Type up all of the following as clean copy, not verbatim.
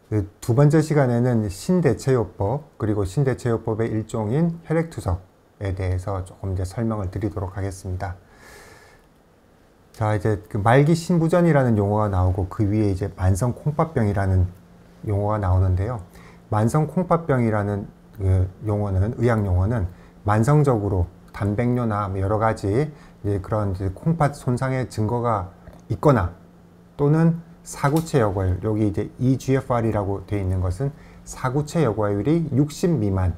그 두 번째 시간에는 신대체요법 그리고 신대체요법의 일종인 혈액투석에 대해서 조금 이제 설명을 드리도록 하겠습니다. 자, 이제 그 말기 신부전이라는 용어가 나오고 그 위에 이제 만성 콩팥병이라는 용어가 나오는데요. 만성 콩팥병이라는 그 용어는 의학 용어는 만성적으로 단백뇨나 여러 가지 이제 그런 이제 콩팥 손상의 증거가 있거나 또는 사구체 여과율, 여기 이제 eGFR이라고 되어 있는 것은 사구체 여과율이 60 미만인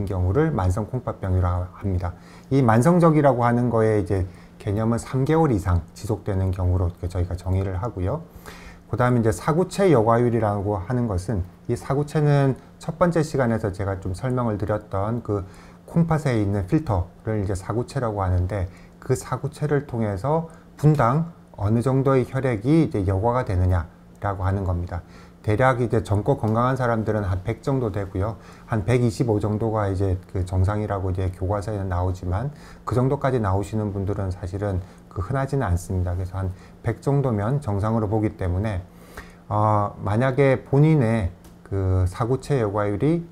경우를 만성 콩팥병이라고 합니다. 이 만성적이라고 하는 거에 이제 개념은 3개월 이상 지속되는 경우로 저희가 정의를 하고요. 그 다음에 이제 사구체 여과율이라고 하는 것은 이 사구체는 첫 번째 시간에서 제가 좀 설명을 드렸던 그 콩팥에 있는 필터를 이제 사구체라고 하는데 그 사구체를 통해서 분당 어느 정도의 혈액이 이제 여과가 되느냐라고 하는 겁니다. 대략 이제 젊고 건강한 사람들은 한 100 정도 되고요. 한 125 정도가 이제 그 정상이라고 이제 교과서에는 나오지만 그 정도까지 나오시는 분들은 사실은 그 흔하지는 않습니다. 그래서 한 100 정도면 정상으로 보기 때문에 만약에 본인의 그 사구체 여과율이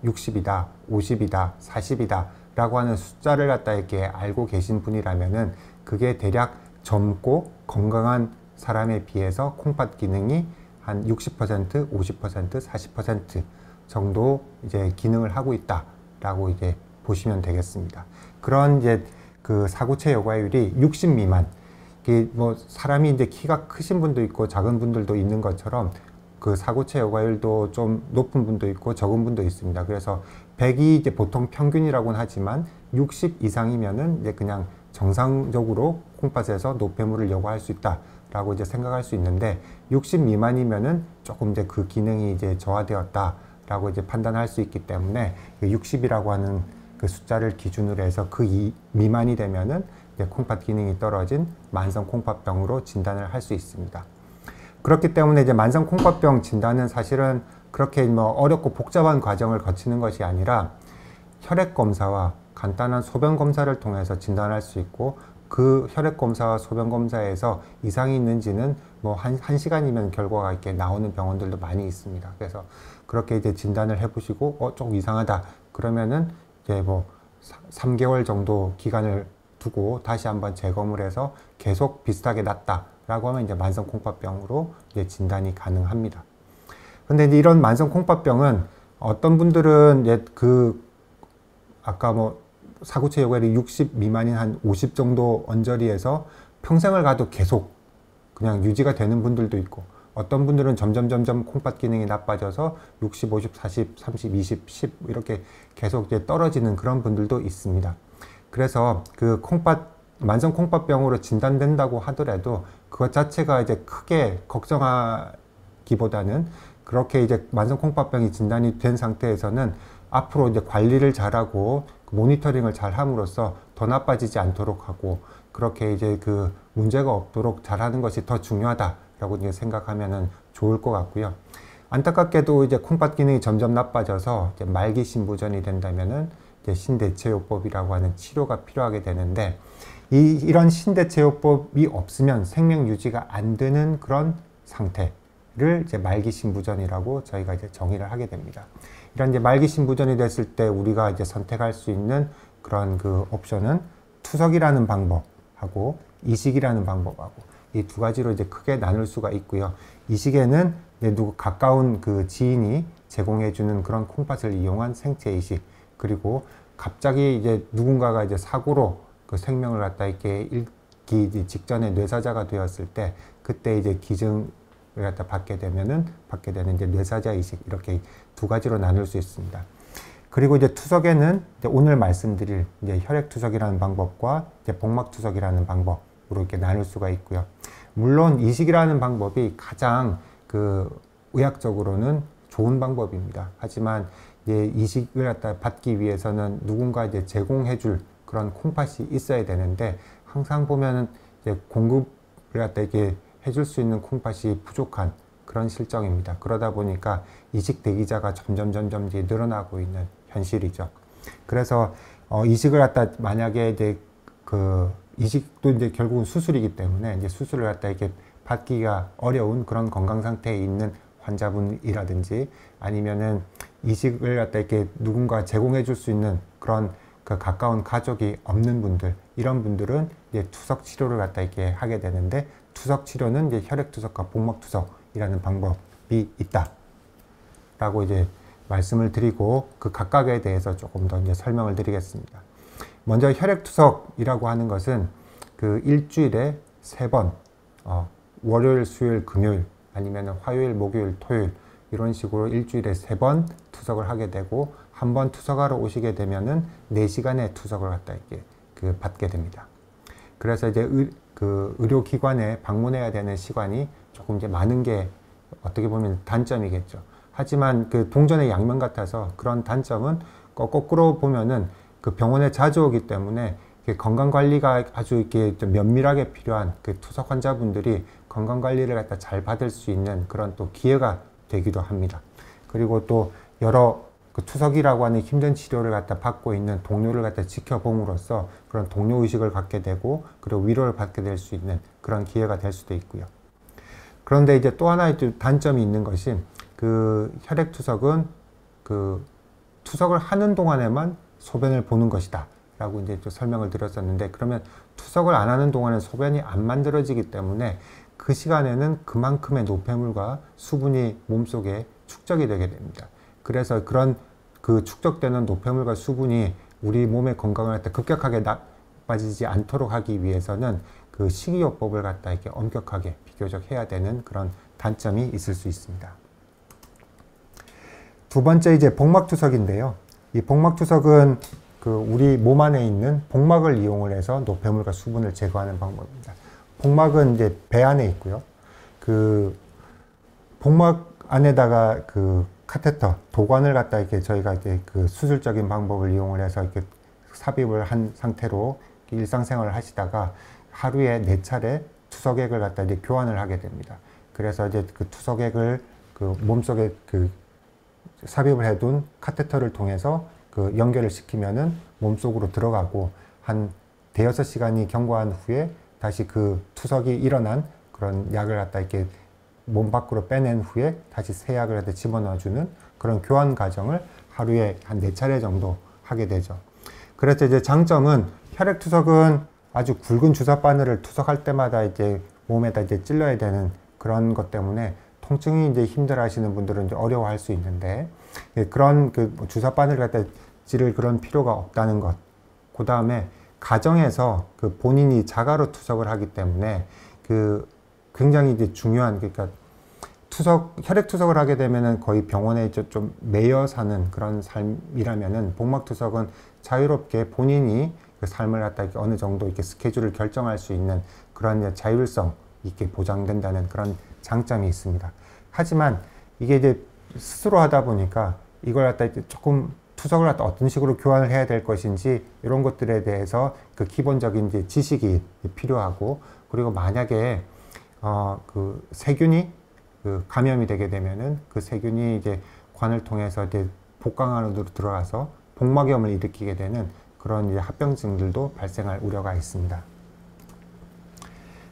60이다, 50이다, 40이다 라고 하는 숫자를 갖다 이렇게 알고 계신 분이라면은 그게 대략 젊고 건강한 사람에 비해서 콩팥 기능이 한 60%, 50%, 40% 정도 이제 기능을 하고 있다라고 이제 보시면 되겠습니다. 그런 이제 그 사구체 여과율이 60 미만, 이게 뭐 사람이 이제 키가 크신 분도 있고 작은 분들도 있는 것처럼 그 사구체 여과율도 좀 높은 분도 있고 적은 분도 있습니다. 그래서 100이 이제 보통 평균이라고는 하지만 60 이상이면은 이제 그냥 정상적으로 콩팥에서 노폐물을 여과할 수 있다라고 이제 생각할 수 있는데 60 미만이면은 조금 이제 그 기능이 이제 저하되었다라고 이제 판단할 수 있기 때문에 60이라고 하는 그 숫자를 기준으로 해서 그 미만이 되면은 이제 콩팥 기능이 떨어진 만성 콩팥병으로 진단을 할 수 있습니다. 그렇기 때문에 이제 만성 콩팥병 진단은 사실은 그렇게 뭐 어렵고 복잡한 과정을 거치는 것이 아니라 혈액 검사와 간단한 소변 검사를 통해서 진단할 수 있고 그 혈액 검사와 소변 검사에서 이상이 있는지는 뭐 한 시간이면 결과가 이렇게 나오는 병원들도 많이 있습니다. 그래서 그렇게 이제 진단을 해보시고 조금 이상하다 그러면은 이제 뭐 3개월 정도 기간을 두고 다시 한번 재검을 해서 계속 비슷하게 낫다라고 하면 이제 만성 콩팥병으로 이제 진단이 가능합니다. 근데 이제 이런 만성 콩팥병은 어떤 분들은 이제 아까 뭐 사구체 여과율이 60 미만인 한 50 정도 언저리에서 평생을 가도 계속 그냥 유지가 되는 분들도 있고 어떤 분들은 점점 콩팥 기능이 나빠져서 60, 50, 40, 30, 20, 10 이렇게 계속 이제 떨어지는 그런 분들도 있습니다. 그래서 그 만성 콩팥병으로 진단된다고 하더라도 그것 자체가 이제 크게 걱정하기보다는 그렇게 이제 만성 콩팥병이 진단이 된 상태에서는 앞으로 이제 관리를 잘하고 모니터링을 잘 함으로써 더 나빠지지 않도록 하고 그렇게 이제 그 문제가 없도록 잘하는 것이 더 중요하다라고 이제 생각하면은 좋을 것 같고요. 안타깝게도 이제 콩팥 기능이 점점 나빠져서 이제 말기 신부전이 된다면은 이제 신대체요법이라고 하는 치료가 필요하게 되는데 이런 신대체요법이 없으면 생명 유지가 안 되는 그런 상태를 이제 말기 신부전이라고 저희가 이제 정의를 하게 됩니다. 이런 이제 말기 신부전이 됐을 때 우리가 이제 선택할 수 있는 그런 그 옵션은 투석이라는 방법하고 이식이라는 방법하고 이 두 가지로 이제 크게 나눌 수가 있고요. 이식에는 이제 가까운 그 지인이 제공해주는 그런 콩팥을 이용한 생체 이식 그리고 갑자기 이제 누군가가 이제 사고로 그 생명을 갖다 이렇게 잃기 직전에 뇌사자가 되었을 때 그때 이제 기증을 갖다 받게 되는 이제 뇌사자 이식 이렇게 두 가지로 나눌 수 있습니다. 그리고 이제 투석에는 이제 오늘 말씀드릴 이제 혈액 투석이라는 방법과 이제 복막 투석이라는 방법으로 이렇게 나눌 수가 있고요. 물론 이식이라는 방법이 가장 그 의학적으로는 좋은 방법입니다. 하지만 이제 이식을 갖다 받기 위해서는 누군가 이제 제공해줄 그런 콩팥이 있어야 되는데 항상 보면은 이제 공급을 갖다 이렇게 해줄 수 있는 콩팥이 부족한 그런 실정입니다. 그러다 보니까 이식 대기자가 점점 이제 늘어나고 있는 현실이죠. 그래서 이식을 갖다 만약에 이제 그 이식도 이제 결국은 수술이기 때문에 이제 수술을 갖다 이렇게 받기가 어려운 그런 건강 상태에 있는 환자분이라든지 아니면은 이식을 갖다 이렇게 누군가 제공해 줄 수 있는 그런 그 가까운 가족이 없는 분들, 이런 분들은 이제 투석 치료를 갖다 이렇게 하게 되는데, 투석 치료는 이제 혈액투석과 복막투석이라는 방법이 있다 라고 이제 말씀을 드리고, 그 각각에 대해서 조금 더 이제 설명을 드리겠습니다. 먼저 혈액투석이라고 하는 것은 그 일주일에 3번, 월요일, 수요일, 금요일, 아니면 화요일, 목요일, 토요일, 이런 식으로 일주일에 3번 투석을 하게 되고, 한 번 투석하러 오시게 되면은 4시간의 투석을 갖다 이렇게 받게 됩니다. 그래서 이제 의료기관에 방문해야 되는 시간이 조금 이제 많은 게 어떻게 보면 단점이겠죠. 하지만 그 동전의 양면 같아서 그런 단점은 거꾸로 보면은 그 병원에 자주 오기 때문에 건강 관리가 아주 이렇게 좀 면밀하게 필요한 그 투석 환자분들이 건강 관리를 갖다 잘 받을 수 있는 그런 또 기회가 되기도 합니다. 그리고 또 여러 그 투석이라고 하는 힘든 치료를 갖다 받고 있는 동료를 갖다 지켜봄으로써 그런 동료 의식을 갖게 되고, 그리고 위로를 받게 될 수 있는 그런 기회가 될 수도 있고요. 그런데 이제 또 하나의 단점이 있는 것이, 그 혈액투석은 그 투석을 하는 동안에만 소변을 보는 것이다 라고 이제 또 설명을 드렸었는데, 그러면 투석을 안 하는 동안에 소변이 안 만들어지기 때문에 그 시간에는 그만큼의 노폐물과 수분이 몸속에 축적이 되게 됩니다. 그래서 그런 그 축적되는 노폐물과 수분이 우리 몸의 건강을 갖다 급격하게 나빠지지 않도록 하기 위해서는 그 식이요법을 갖다 이렇게 엄격하게 비교적 해야 되는 그런 단점이 있을 수 있습니다. 두 번째 이제 복막투석인데요. 이 복막투석은 그 우리 몸 안에 있는 복막을 이용을 해서 노폐물과 수분을 제거하는 방법입니다. 복막은 이제 배 안에 있고요. 그 복막 안에다가 그 카테터, 도관을 갖다 이렇게 저희가 이제 그 수술적인 방법을 이용을 해서 이렇게 삽입을 한 상태로 일상생활을 하시다가 하루에 4차례 투석액을 갖다 이제 교환을 하게 됩니다. 그래서 이제 그 투석액을 그 몸속에 그 삽입을 해둔 카테터를 통해서 그 연결을 시키면은 몸속으로 들어가고, 한 대여섯 시간이 경과한 후에 다시 그 투석이 일어난 그런 약을 갖다 이렇게 몸 밖으로 빼낸 후에 다시 새 약을 갖다 집어넣어주는 그런 교환 과정을 하루에 한 4차례 정도 하게 되죠. 그래서 이제 장점은, 혈액투석은 아주 굵은 주사 바늘을 투석할 때마다 이제 몸에다 이제 찔러야 되는 그런 것 때문에 통증이 이제 힘들어 하시는 분들은 이제 어려워할 수 있는데, 그런 그 주사 바늘을 갖다 찌를 그런 필요가 없다는 것. 그 다음에 가정에서 그 본인이 자가로 투석을 하기 때문에 그 굉장히 이제 중요한, 그러니까 혈액투석을 하게 되면은 거의 병원에 좀 매여 사는 그런 삶이라면은, 복막투석은 자유롭게 본인이 그 삶을 갖다 이렇게 어느 정도 이렇게 스케줄을 결정할 수 있는 그런 자율성 있게 보장된다는 그런 장점이 있습니다. 하지만 이게 이제 스스로 하다 보니까 이걸 갖다 이제 조금 투석을 갖다 어떤 식으로 교환을 해야 될 것인지, 이런 것들에 대해서 그 기본적인 이제 지식이 필요하고, 그리고 만약에 그 세균이 그 감염이 되게 되면은 그 세균이 이제 관을 통해서 이제 복강 안으로 들어가서 복막염을 일으키게 되는 그런 이제 합병증들도 발생할 우려가 있습니다.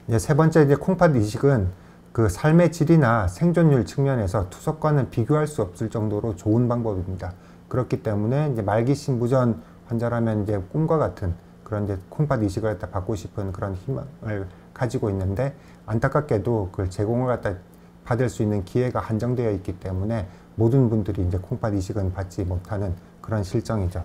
이제 세 번째 이제 콩팥 이식은 그 삶의 질이나 생존율 측면에서 투석과는 비교할 수 없을 정도로 좋은 방법입니다. 그렇기 때문에 이제 말기 신부전 환자라면 이제 꿈과 같은 그런 이제 콩팥 이식을 갖다 받고 싶은 그런 희망을 가지고 있는데, 안타깝게도 그걸 제공을 갖다 받을 수 있는 기회가 한정되어 있기 때문에 모든 분들이 이제 콩팥 이식은 받지 못하는 그런 실정이죠.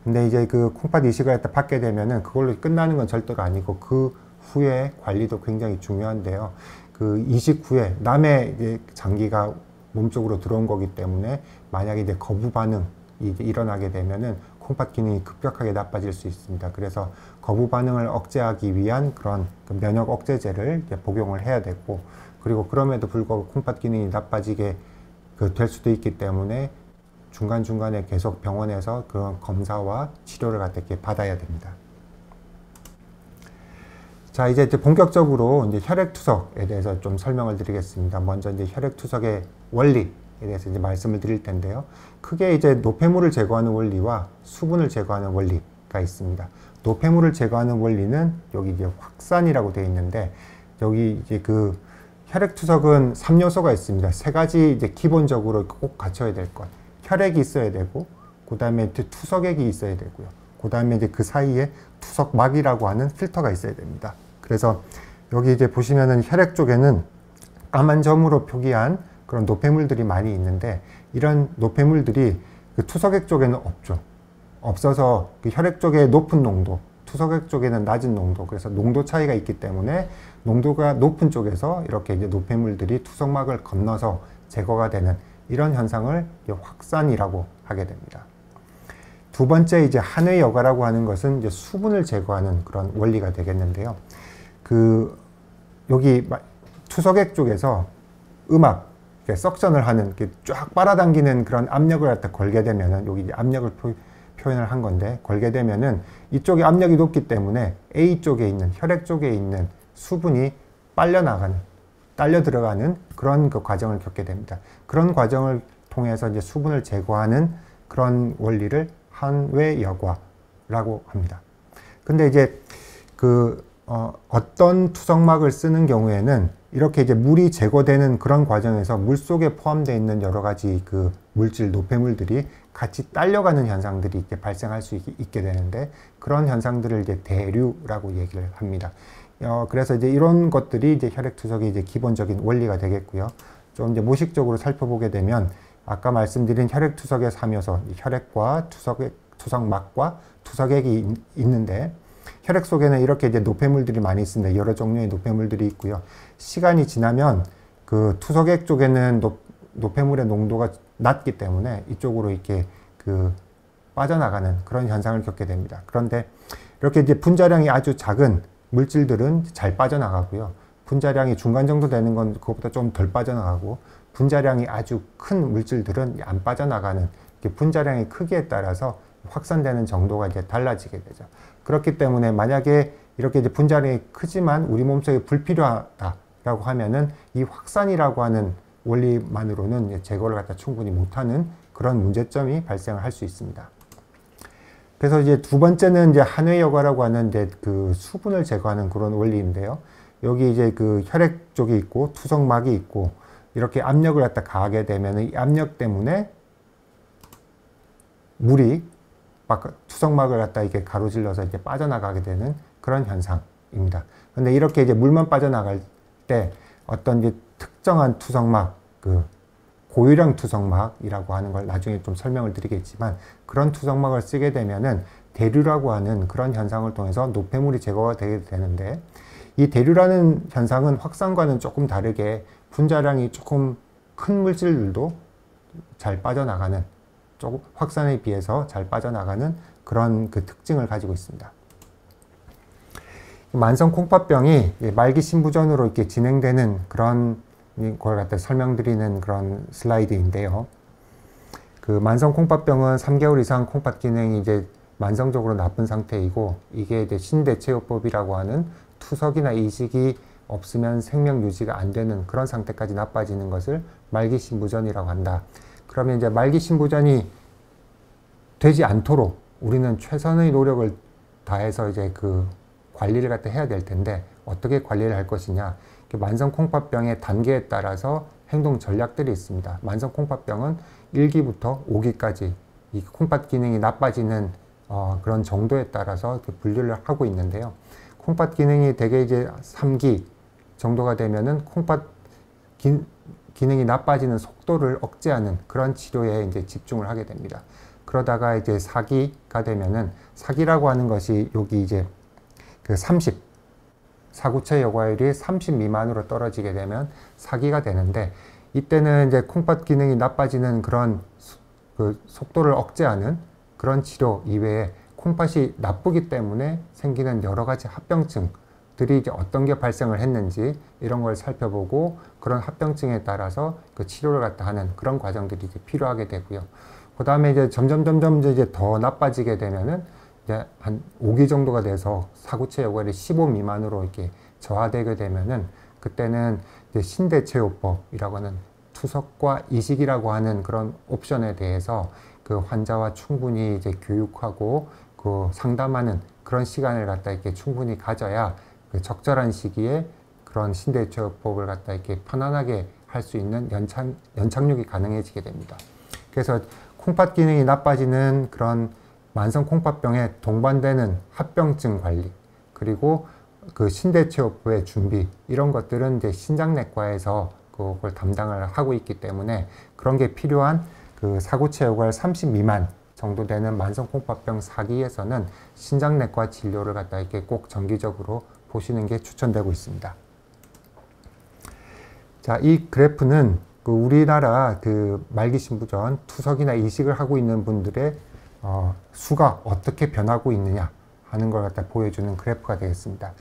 근데 이제 그 콩팥 이식을 갖다 받게 되면은 그걸로 끝나는 건 절대로 아니고, 그 후에 관리도 굉장히 중요한데요. 그 이식 후에 남의 이제 장기가 몸속으로 들어온 거기 때문에 만약에 이제 거부 반응이 이제 일어나게 되면은 콩팥 기능이 급격하게 나빠질 수 있습니다. 그래서 거부 반응을 억제하기 위한 그런 그 면역 억제제를 이제 복용을 해야 되고, 그리고 그럼에도 불구하고 콩팥 기능이 나빠지게 될 수도 있기 때문에 중간중간에 계속 병원에서 그런 검사와 치료를 갖다 이렇게 받아야 됩니다. 자, 이제 본격적으로 이제 혈액투석에 대해서 좀 설명을 드리겠습니다. 먼저 이제 혈액투석의 원리에 대해서 이제 말씀을 드릴 텐데요. 크게 이제 노폐물을 제거하는 원리와 수분을 제거하는 원리가 있습니다. 노폐물을 제거하는 원리는 여기 이제 확산이라고 되어 있는데, 여기 이제 그 혈액투석은 3요소가 있습니다. 세 가지 이제 기본적으로 꼭 갖춰야 될 것. 혈액이 있어야 되고, 그 다음에 투석액이 있어야 되고요. 그 다음에 이제 그 사이에 투석막이라고 하는 필터가 있어야 됩니다. 그래서 여기 이제 보시면은 혈액 쪽에는 까만 점으로 표기한 그런 노폐물들이 많이 있는데, 이런 노폐물들이 그 투석액 쪽에는 없죠. 없어서 그 혈액 쪽에 높은 농도, 투석액 쪽에는 낮은 농도, 그래서 농도 차이가 있기 때문에 농도가 높은 쪽에서 이렇게 이제 노폐물들이 투석막을 건너서 제거가 되는 이런 현상을 확산이라고 하게 됩니다. 두 번째 이제 한의 여과라고 하는 것은 이제 수분을 제거하는 그런 원리가 되겠는데요. 그 여기 투석액 쪽에서 석션을 하는 쫙 빨아당기는 그런 압력을 갖다 걸게 되면은, 여기 이제 압력을 표현을 한 건데, 걸게 되면은 이쪽에 압력이 높기 때문에 A 쪽에 있는 혈액 쪽에 있는 수분이 딸려 들어가는 그런 그 과정을 겪게 됩니다. 그런 과정을 통해서 이제 수분을 제거하는 그런 원리를 한외여과라고 합니다. 근데 이제 어떤 투석막을 쓰는 경우에는 이렇게 이제 물이 제거되는 그런 과정에서 물 속에 포함되어 있는 여러 가지 그 물질, 노폐물들이 같이 딸려가는 현상들이 이렇게 발생할 수 있게 되는데, 그런 현상들을 이제 대류라고 얘기를 합니다. 그래서 이제 이런 것들이 이제 혈액투석의 이제 기본적인 원리가 되겠고요. 좀 이제 모식적으로 살펴보게 되면, 아까 말씀드린 혈액투석의 3요소, 혈액과 투석막과 투석액이 있는데, 혈액 속에는 이렇게 이제 노폐물들이 많이 있습니다. 여러 종류의 노폐물들이 있고요. 시간이 지나면 그 투석액 쪽에는 노폐물의 농도가 낮기 때문에 이쪽으로 이렇게 빠져나가는 그런 현상을 겪게 됩니다. 그런데 이렇게 이제 분자량이 아주 작은 물질들은 잘 빠져나가고요. 분자량이 중간 정도 되는 건 그것보다 좀 덜 빠져나가고, 분자량이 아주 큰 물질들은 안 빠져나가는, 분자량의 크기에 따라서 확산되는 정도가 이제 달라지게 되죠. 그렇기 때문에 만약에 이렇게 이제 분자량이 크지만 우리 몸속에 불필요하다라고 하면은 이 확산이라고 하는 원리만으로는 제거를 갖다 충분히 못하는 그런 문제점이 발생을 할 수 있습니다. 그래서 이제 두 번째는 이제 한외여과라고 하는 이제 그 수분을 제거하는 그런 원리인데요. 여기 이제 그 혈액 쪽이 있고 투석막이 있고, 이렇게 압력을 갖다 가하게 되면 이 압력 때문에 물이 투석막을 갖다 이렇게 가로질러서 이제 빠져나가게 되는 그런 현상입니다. 근데 이렇게 이제 물만 빠져나갈 때 어떤 이제 특정한 투석막, 고유량 투석막이라고 하는 걸 나중에 좀 설명을 드리겠지만, 그런 투석막을 쓰게 되면은 대류라고 하는 그런 현상을 통해서 노폐물이 제거가 되게 되는데, 이 대류라는 현상은 확산과는 조금 다르게 분자량이 조금 큰 물질들도 잘 빠져나가는, 조금 확산에 비해서 잘 빠져나가는 그런 그 특징을 가지고 있습니다. 만성 콩팥병이 말기 신부전으로 이렇게 진행되는 그런 걸 갖다 설명드리는 그런 슬라이드인데요. 그 만성 콩팥병은 3개월 이상 콩팥 기능이 이제 만성적으로 나쁜 상태이고, 이게 이제 신대체요법이라고 하는 투석이나 이식이 없으면 생명 유지가 안 되는 그런 상태까지 나빠지는 것을 말기 신부전이라고 한다. 그러면 이제 말기 신부전이 되지 않도록 우리는 최선의 노력을 다해서 이제 그 관리를 갖다 해야 될 텐데, 어떻게 관리를 할 것이냐. 만성 콩팥병의 단계에 따라서 행동 전략들이 있습니다. 만성 콩팥병은 1기부터 5기까지 이 콩팥 기능이 나빠지는 그런 정도에 따라서 분류를 하고 있는데요. 콩팥 기능이 대개 이제 3기 정도가 되면은 콩팥 기능이 나빠지는 속도를 억제하는 그런 치료에 이제 집중을 하게 됩니다. 그러다가 이제 4기가 되면은, 4기라고 하는 것이 여기 이제 그 30, 사구체 여과율이 30 미만으로 떨어지게 되면 4기가 되는데, 이때는 이제 콩팥 기능이 나빠지는 그런 그 속도를 억제하는 그런 치료 이외에 콩팥이 나쁘기 때문에 생기는 여러 가지 합병증들이 이제 어떤 게 발생을 했는지 이런 걸 살펴보고, 그런 합병증에 따라서 그 치료를 갖다 하는 그런 과정들이 이제 필요하게 되고요. 그 다음에 이제 점점 이제 더 나빠지게 되면은 이제 한 5기 정도가 돼서 사구체 여과율이 15 미만으로 이렇게 저하되게 되면은, 그때는 이제 신대체요법이라고 하는 투석과 이식이라고 하는 그런 옵션에 대해서 그 환자와 충분히 이제 교육하고 그 상담하는 그런 시간을 갖다 이렇게 충분히 가져야 그 적절한 시기에 그런 신대체육법을 갖다 이렇게 편안하게 할 수 있는 연착륙이 가능해지게 됩니다. 그래서 콩팥 기능이 나빠지는 그런 만성 콩팥병에 동반되는 합병증 관리, 그리고 그 신대체육법의 준비, 이런 것들은 이제 신장내과에서 그걸 담당을 하고 있기 때문에 그런 게 필요한 그 사구체 요구알 30 미만 정도 되는 만성 콩팥병 사기에서는 신장내과 진료를 갖다 이렇게 꼭 정기적으로 보시는 게 추천되고 있습니다. 자, 이 그래프는 그 우리나라 그 말기신부전 투석이나 이식을 하고 있는 분들의 수가 어떻게 변하고 있느냐 하는 걸 갖다 보여주는 그래프가 되겠습니다.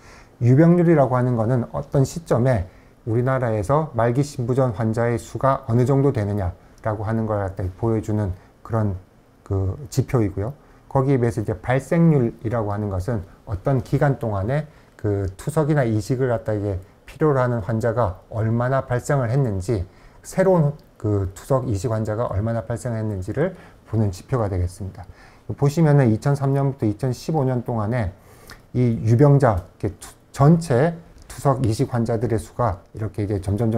유병률이라고 하는 것은 어떤 시점에 우리나라에서 말기신부전 환자의 수가 어느 정도 되느냐라고 하는 걸 갖다 보여주는 그런 그 지표이고요. 거기에 비해서 이제 발생률이라고 하는 것은 어떤 기간 동안에 그 투석이나 이식을 갖다 이게 필요로 하는 환자가 얼마나 발생을 했는지, 새로운 그 투석 이식 환자가 얼마나 발생했는지를 보는 지표가 되겠습니다. 보시면은 2003년부터 2015년 동안에 이 유병자 전체 투석 이식 환자들의 수가 이렇게 이제 점점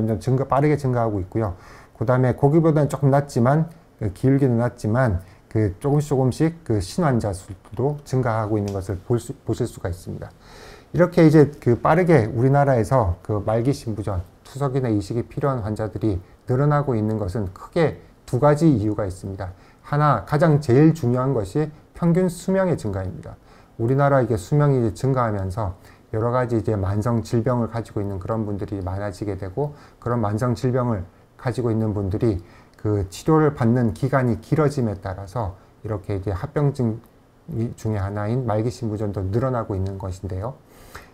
빠르게 증가하고 있고요. 그 다음에 거기보다는 조금 낮지만, 기울기는 낮지만, 그 조금씩 그 신환자 수도 증가하고 있는 것을 보실 수가 있습니다. 이렇게 이제 그 빠르게 우리나라에서 그 말기신부전, 투석이나 이식이 필요한 환자들이 늘어나고 있는 것은 크게 두 가지 이유가 있습니다. 하나, 가장 제일 중요한 것이 평균 수명의 증가입니다. 우리나라 이게 수명이 이제 증가하면서 여러 가지 이제 만성 질병을 가지고 있는 그런 분들이 많아지게 되고, 그런 만성 질병을 가지고 있는 분들이 그 치료를 받는 기간이 길어짐에 따라서 이렇게 이제 합병증 중에 하나인 말기신부전도 늘어나고 있는 것인데요.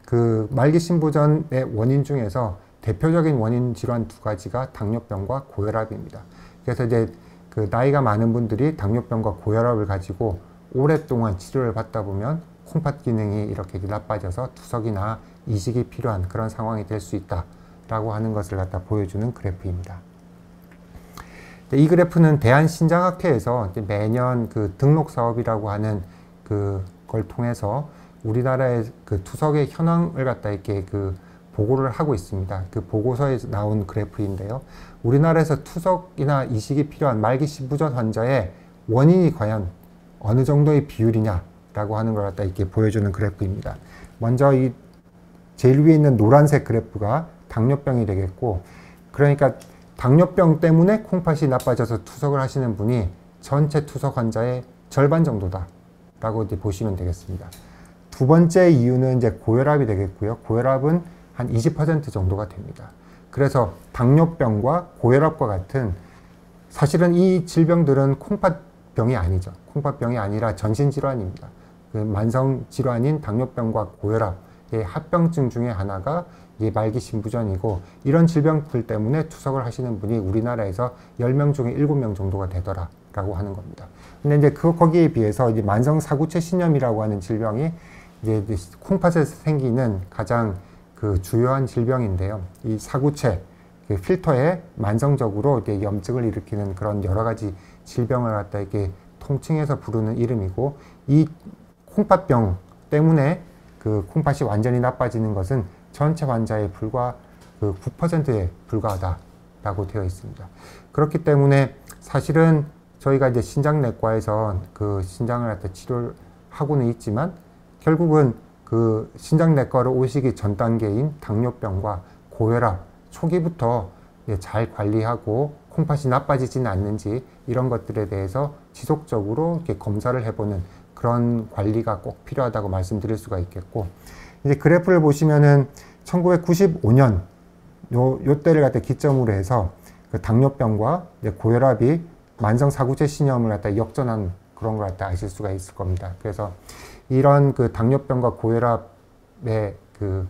그 말기신부전의 원인 중에서 대표적인 원인 질환 두 가지가 당뇨병과 고혈압입니다. 그래서 이제 그 나이가 많은 분들이 당뇨병과 고혈압을 가지고 오랫동안 치료를 받다 보면 콩팥 기능이 이렇게 나빠져서 투석이나 이식이 필요한 그런 상황이 될 수 있다라고 하는 것을 갖다 보여주는 그래프입니다. 이 그래프는 대한신장학회에서 매년 그 등록 사업이라고 하는 그걸 통해서 우리나라의 그 투석의 현황을 갖다 이렇게 그 보고를 하고 있습니다. 그 보고서에 나온 그래프인데요. 우리나라에서 투석이나 이식이 필요한 말기신부전 환자의 원인이 과연 어느 정도의 비율이냐라고 하는 걸 갖다 이렇게 보여주는 그래프입니다. 먼저 이 제일 위에 있는 노란색 그래프가 당뇨병이 되겠고, 그러니까 당뇨병 때문에 콩팥이 나빠져서 투석을 하시는 분이 전체 투석 환자의 절반 정도다라고 이제 보시면 되겠습니다. 두 번째 이유는 이제 고혈압이 되겠고요. 고혈압은 한 20% 정도가 됩니다. 그래서 당뇨병과 고혈압과 같은, 사실은 이 질병들은 콩팥병이 아니죠. 콩팥병이 아니라 전신질환입니다. 그 만성질환인 당뇨병과 고혈압의 합병증 중에 하나가 이 말기신부전이고, 이런 질병들 때문에 투석을 하시는 분이 우리나라에서 10명 중에 7명 정도가 되더라라고 하는 겁니다. 근데 이제 거기에 비해서 이제 만성 사구체 신염이라고 하는 질병이 이제 콩팥에서 생기는 가장 그 주요한 질병인데요. 이 사구체 그 필터에 만성적으로 이제 염증을 일으키는 그런 여러 가지 질병을 갖다 이렇게 통칭해서 부르는 이름이고, 이 콩팥병 때문에 그 콩팥이 완전히 나빠지는 것은 전체 환자의 불과 그 9%에 불과하다라고 되어 있습니다. 그렇기 때문에 사실은 저희가 이제 신장내과에서 그 신장을 갖다 치료를 하고는 있지만, 결국은 그 신장내과로 오시기 전 단계인 당뇨병과 고혈압 초기부터 잘 관리하고 콩팥이 나빠지지는 않는지 이런 것들에 대해서 지속적으로 이렇게 검사를 해보는 그런 관리가 꼭 필요하다고 말씀드릴 수가 있겠고, 이제 그래프를 보시면은 1995년 요 때를 갖다 기점으로 해서 그 당뇨병과 고혈압이 만성 사구체 신염을 갖다 역전한 그런 걸 갖다 아실 수가 있을 겁니다. 그래서 이런 그 당뇨병과 고혈압의 그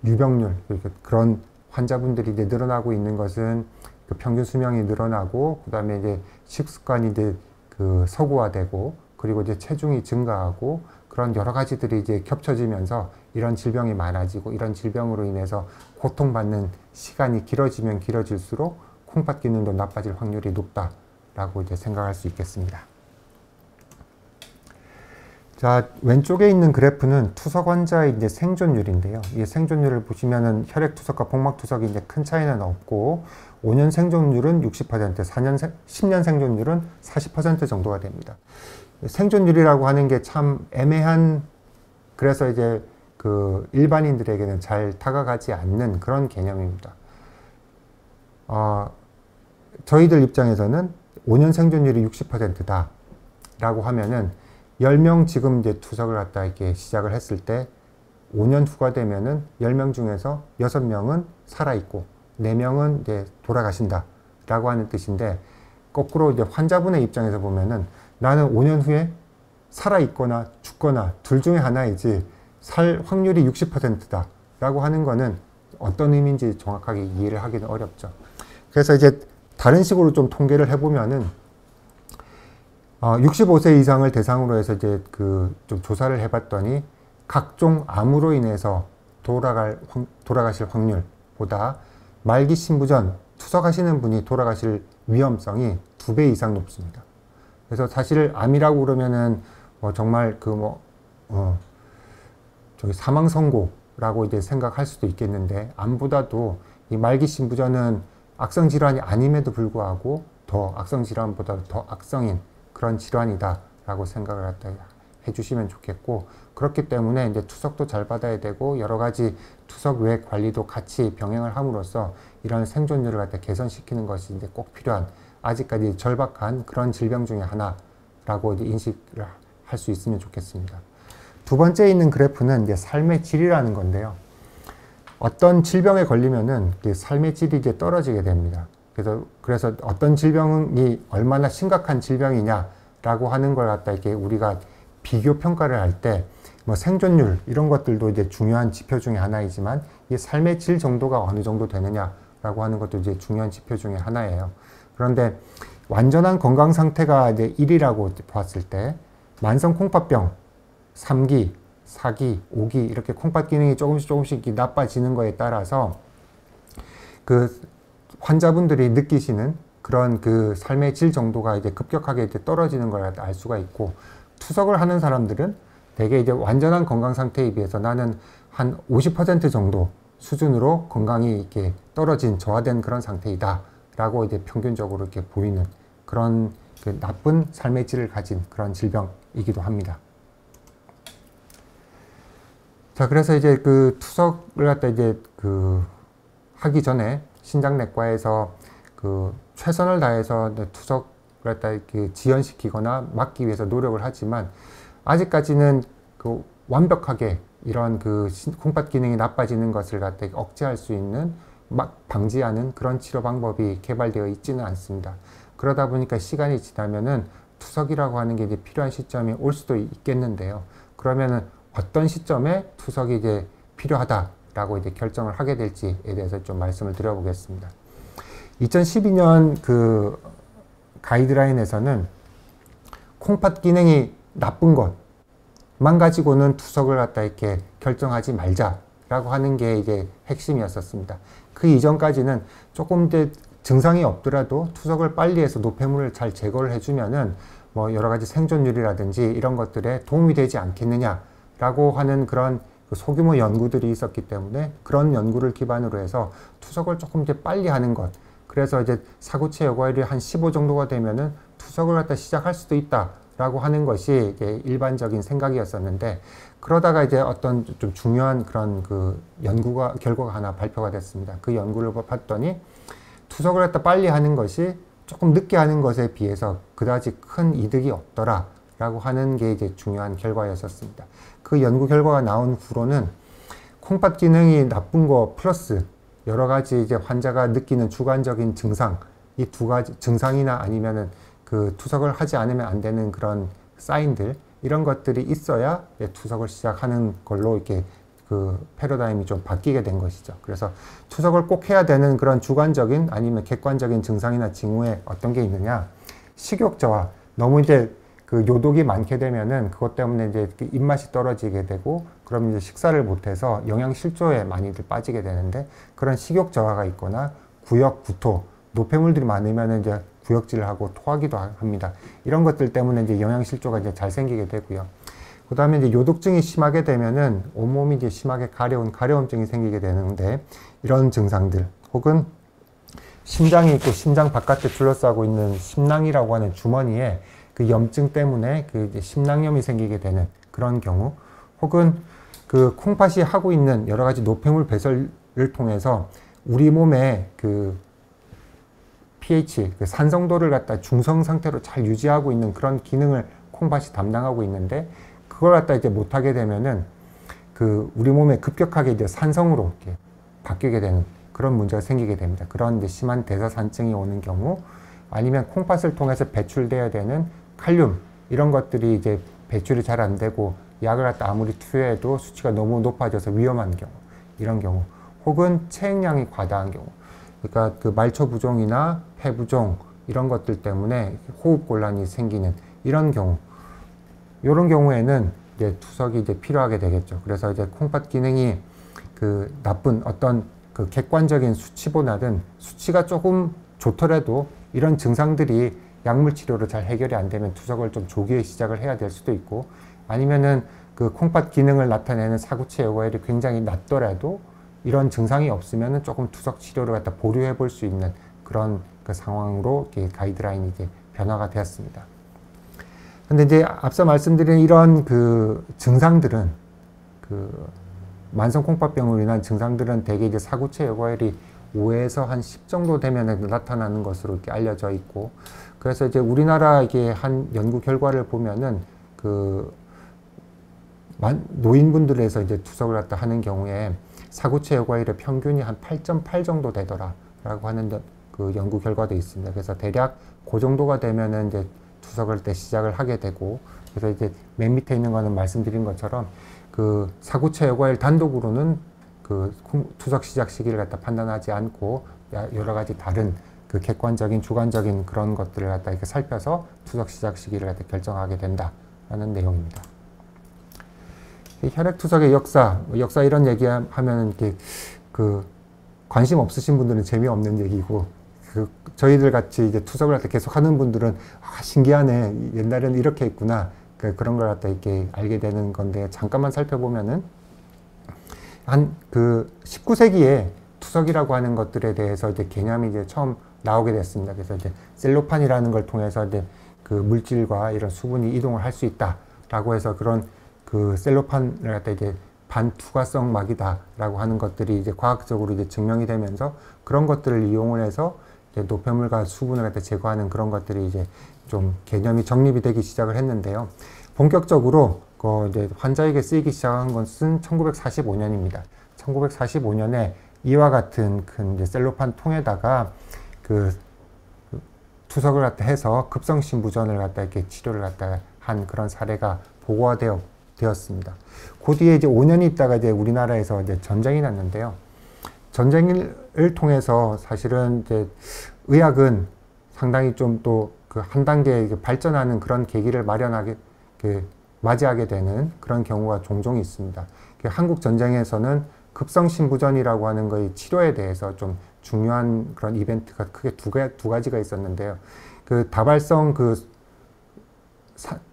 유병률, 그런 환자분들이 이제 늘어나고 있는 것은 그 평균 수명이 늘어나고, 그 다음에 이제 식습관이 이제 그 서구화되고, 그리고 이제 체중이 증가하고, 그런 여러 가지들이 이제 겹쳐지면서 이런 질병이 많아지고, 이런 질병으로 인해서 고통받는 시간이 길어지면 길어질수록 콩팥 기능도 나빠질 확률이 높다라고 이제 생각할 수 있겠습니다. 자, 왼쪽에 있는 그래프는 투석 환자의 이제 생존율인데요. 이 생존율을 보시면은 혈액투석과 복막투석이 이제 큰 차이는 없고, 5년 생존율은 60%, 10년 생존율은 40% 정도가 됩니다. 생존율이라고 하는 게 참 애매한, 그래서 이제 그 일반인들에게는 잘 다가가지 않는 그런 개념입니다. 저희들 입장에서는 5년 생존율이 60%다 라고 하면은 10명 지금 이제 투석을 갖다 이렇게 시작을 했을 때 5년 후가 되면은 10명 중에서 6명은 살아있고 4명은 이제 돌아가신다 라고 하는 뜻인데, 거꾸로 이제 환자분의 입장에서 보면은 나는 5년 후에 살아있거나 죽거나 둘 중에 하나이지 살 확률이 60%다 라고 하는 거는 어떤 의미인지 정확하게 이해를 하기는 어렵죠. 그래서 이제 다른 식으로 좀 통계를 해보면은 65세 이상을 대상으로 해서 이제 그 좀 조사를 해봤더니 각종 암으로 인해서 돌아가실 확률보다 말기 신부 전 투석하시는 분이 돌아가실 위험성이 2배 이상 높습니다. 그래서 사실 암이라고 그러면은 정말 저기 사망 선고라고 이제 생각할 수도 있겠는데, 암보다도 이 말기 신부 전은 악성 질환이 아님에도 불구하고 더 악성 질환보다 더 악성인 그런 질환이다 라고 생각을 갖다 해주시면 좋겠고, 그렇기 때문에 이제 투석도 잘 받아야 되고 여러 가지 투석 외 관리도 같이 병행을 함으로써 이런 생존율을 갖다 개선시키는 것이 이제 꼭 필요한, 아직까지 절박한 그런 질병 중에 하나라고 이제 인식을 할 수 있으면 좋겠습니다. 두 번째 있는 그래프는 이제 삶의 질이라는 건데요. 어떤 질병에 걸리면은 삶의 질이 이제 떨어지게 됩니다. 그래서 어떤 질병이 얼마나 심각한 질병이냐라고 하는 걸 갖다 이렇게 우리가 비교 평가를 할 때 뭐 생존율 이런 것들도 이제 중요한 지표 중에 하나이지만, 이 삶의 질 정도가 어느 정도 되느냐라고 하는 것도 이제 중요한 지표 중에 하나예요. 그런데 완전한 건강 상태가 이제 1이라고 봤을 때 만성 콩팥병 3기, 4기, 5기 이렇게 콩팥 기능이 조금씩 나빠지는 거에 따라서 그 환자분들이 느끼시는 그런 그 삶의 질 정도가 이제 급격하게 이제 떨어지는 걸 알 수가 있고, 투석을 하는 사람들은 대개 이제 완전한 건강 상태에 비해서 나는 한 50% 정도 수준으로 건강이 이렇게 떨어진 저하된 그런 상태이다 라고 이제 평균적으로 이렇게 보이는 그런 그 나쁜 삶의 질을 가진 그런 질병이기도 합니다. 자, 그래서 이제 그 투석을 갖다 이제 그 하기 전에 신장내과에서 그 최선을 다해서 투석을 갖다 이렇게 지연시키거나 막기 위해서 노력을 하지만, 아직까지는 그 완벽하게 이런 그 콩팥 기능이 나빠지는 것을 갖다 억제할 수 있는, 막 방지하는 그런 치료 방법이 개발되어 있지는 않습니다. 그러다 보니까 시간이 지나면은 투석이라고 하는 게 이제 필요한 시점이 올 수도 있겠는데요. 그러면은 어떤 시점에 투석이 이제 필요하다라고 이제 결정을 하게 될지에 대해서 좀 말씀을 드려보겠습니다. 2012년 그 가이드라인에서는 콩팥 기능이 나쁜 것만 가지고는 투석을 갖다 이렇게 결정하지 말자라고 하는 게 이제 핵심이었었습니다. 그 이전까지는 조금 이제 증상이 없더라도 투석을 빨리 해서 노폐물을 잘 제거를 해주면은 뭐 여러 가지 생존율이라든지 이런 것들에 도움이 되지 않겠느냐라고 하는 그런 소규모 연구들이 있었기 때문에, 그런 연구를 기반으로 해서 투석을 조금 이제 빨리 하는 것, 그래서 이제 사구체 여과율이 한 15 정도가 되면은 투석을 갖다 시작할 수도 있다라고 하는 것이 이제 일반적인 생각이었었는데, 그러다가 이제 어떤 좀 중요한 그런 그 결과가 하나 발표가 됐습니다. 그 연구를 봤더니 투석을 갖다 빨리 하는 것이 조금 늦게 하는 것에 비해서 그다지 큰 이득이 없더라라고 하는 게 이제 중요한 결과였었습니다. 그 연구 결과가 나온 후로는 콩팥 기능이 나쁜 거 플러스 여러 가지 이제 환자가 느끼는 주관적인 증상, 이 두 가지 증상이나 아니면은 그 투석을 하지 않으면 안 되는 그런 사인들, 이런 것들이 있어야 투석을 시작하는 걸로 이렇게 그 패러다임이 좀 바뀌게 된 것이죠. 그래서 투석을 꼭 해야 되는 그런 주관적인 아니면 객관적인 증상이나 징후에 어떤 게 있느냐, 식욕 저하, 너무 이제 그 요독이 많게 되면은 그것 때문에 이제 입맛이 떨어지게 되고, 그럼 이제 식사를 못해서 영양실조에 많이들 빠지게 되는데, 그런 식욕 저하가 있거나 구역, 구토, 노폐물들이 많으면은 이제 구역질을 하고 토하기도 합니다. 이런 것들 때문에 이제 영양실조가 이제 잘 생기게 되고요. 그 다음에 이제 요독증이 심하게 되면은 온몸이 이제 심하게 가려움증이 생기게 되는데, 이런 증상들, 혹은 심장이 있고 심장 바깥에 둘러싸고 있는 심낭이라고 하는 주머니에 그 염증 때문에 그 이제 심낭염이 생기게 되는 그런 경우, 혹은 그 콩팥이 하고 있는 여러 가지 노폐물 배설을 통해서 우리 몸의 그 pH, 그 산성도를 갖다 중성 상태로 잘 유지하고 있는 그런 기능을 콩팥이 담당하고 있는데, 그걸 갖다 이제 못하게 되면은 그 우리 몸에 급격하게 이제 산성으로 이렇게 바뀌게 되는 그런 문제가 생기게 됩니다. 그런 이제 심한 대사산증이 오는 경우, 아니면 콩팥을 통해서 배출돼야 되는 칼륨, 이런 것들이 이제 배출이 잘 안 되고 약을 갖다 아무리 투여해도 수치가 너무 높아져서 위험한 경우, 이런 경우, 혹은 체액량이 과다한 경우, 그러니까 그 말초 부종이나 폐 부종 이런 것들 때문에 호흡 곤란이 생기는 이런 경우, 이런 경우에는 이제 투석이 이제 필요하게 되겠죠. 그래서 이제 콩팥 기능이 그 나쁜 어떤 그 객관적인 수치보다는 수치가 조금 좋더라도 이런 증상들이 약물 치료로 잘 해결이 안 되면 투석을 좀 조기에 시작을 해야 될 수도 있고, 아니면은 그 콩팥 기능을 나타내는 사구체 여과율이 굉장히 낮더라도 이런 증상이 없으면은 조금 투석 치료를 갖다 보류해 볼 수 있는 그런 그 상황으로 이렇게 가이드라인이 이제 변화가 되었습니다. 근데 이제 앞서 말씀드린 이런 그 증상들은, 그 만성 콩팥병으로 인한 증상들은 대개 이제 사구체 여과율이 5에서 한 10 정도 되면 나타나는 것으로 이렇게 알려져 있고, 그래서 이제 우리나라 이게 한 연구 결과를 보면은 그 노인분들에서 이제 투석을 갖다 하는 경우에 사구체 여과율의 평균이 한 8.8 정도 되더라라고 하는 그 연구 결과도 있습니다. 그래서 대략 그 정도가 되면은 이제 투석을 때 시작을 하게 되고, 그래서 이제 맨 밑에 있는 거는 말씀드린 것처럼 그 사구체 여과율 단독으로는 그 투석 시작 시기를 갖다 판단하지 않고 여러 가지 다른 그 객관적인 주관적인 그런 것들을 갖다 이렇게 살펴서 투석 시작 시기를 갖다 결정하게 된다라는 내용입니다. 혈액투석의 역사 이런 얘기하면 이렇게 그 관심 없으신 분들은 재미없는 얘기고, 그 저희들 같이 이제 투석을 갖다 계속 하는 분들은 신기하네, 옛날에는 이렇게 했구나, 그런 걸 갖다 이렇게 알게 되는 건데, 잠깐만 살펴보면은 한 그 19세기에 투석이라고 하는 것들에 대해서 이제 개념이 이제 처음 나오게 됐습니다. 그래서 이제 셀로판이라는 걸 통해서 이제 그 물질과 이런 수분이 이동을 할 수 있다라고 해서 그런 그 셀로판을 갖다 이제 반투과성 막이다라고 하는 것들이 이제 과학적으로 이제 증명이 되면서, 그런 것들을 이용을 해서 이제 노폐물과 수분을 갖다 제거하는 그런 것들이 이제 좀 개념이 정립이 되기 시작을 했는데요. 본격적으로 그 이제 환자에게 쓰이기 시작한 것은 1945년입니다. 1945년에 이와 같은 큰 이제 셀로판 통에다가 그 투석을 갖다 해서 급성 신부전을 갖다 이렇게 치료를 갖다 한 그런 사례가 보고가 되었습니다. 그 뒤에 이제 5년이 있다가 이제 우리나라에서 이제 전쟁이 났는데요. 전쟁을 통해서 사실은 이제 의학은 상당히 좀 또 그 한 단계 발전하는 그런 계기를 맞이하게 되는 그런 경우가 종종 있습니다. 한국 전쟁에서는 급성 신부전이라고 하는 거의 치료에 대해서 좀 중요한 그런 이벤트가 크게 두 가지가 있었는데요. 그 다발성 그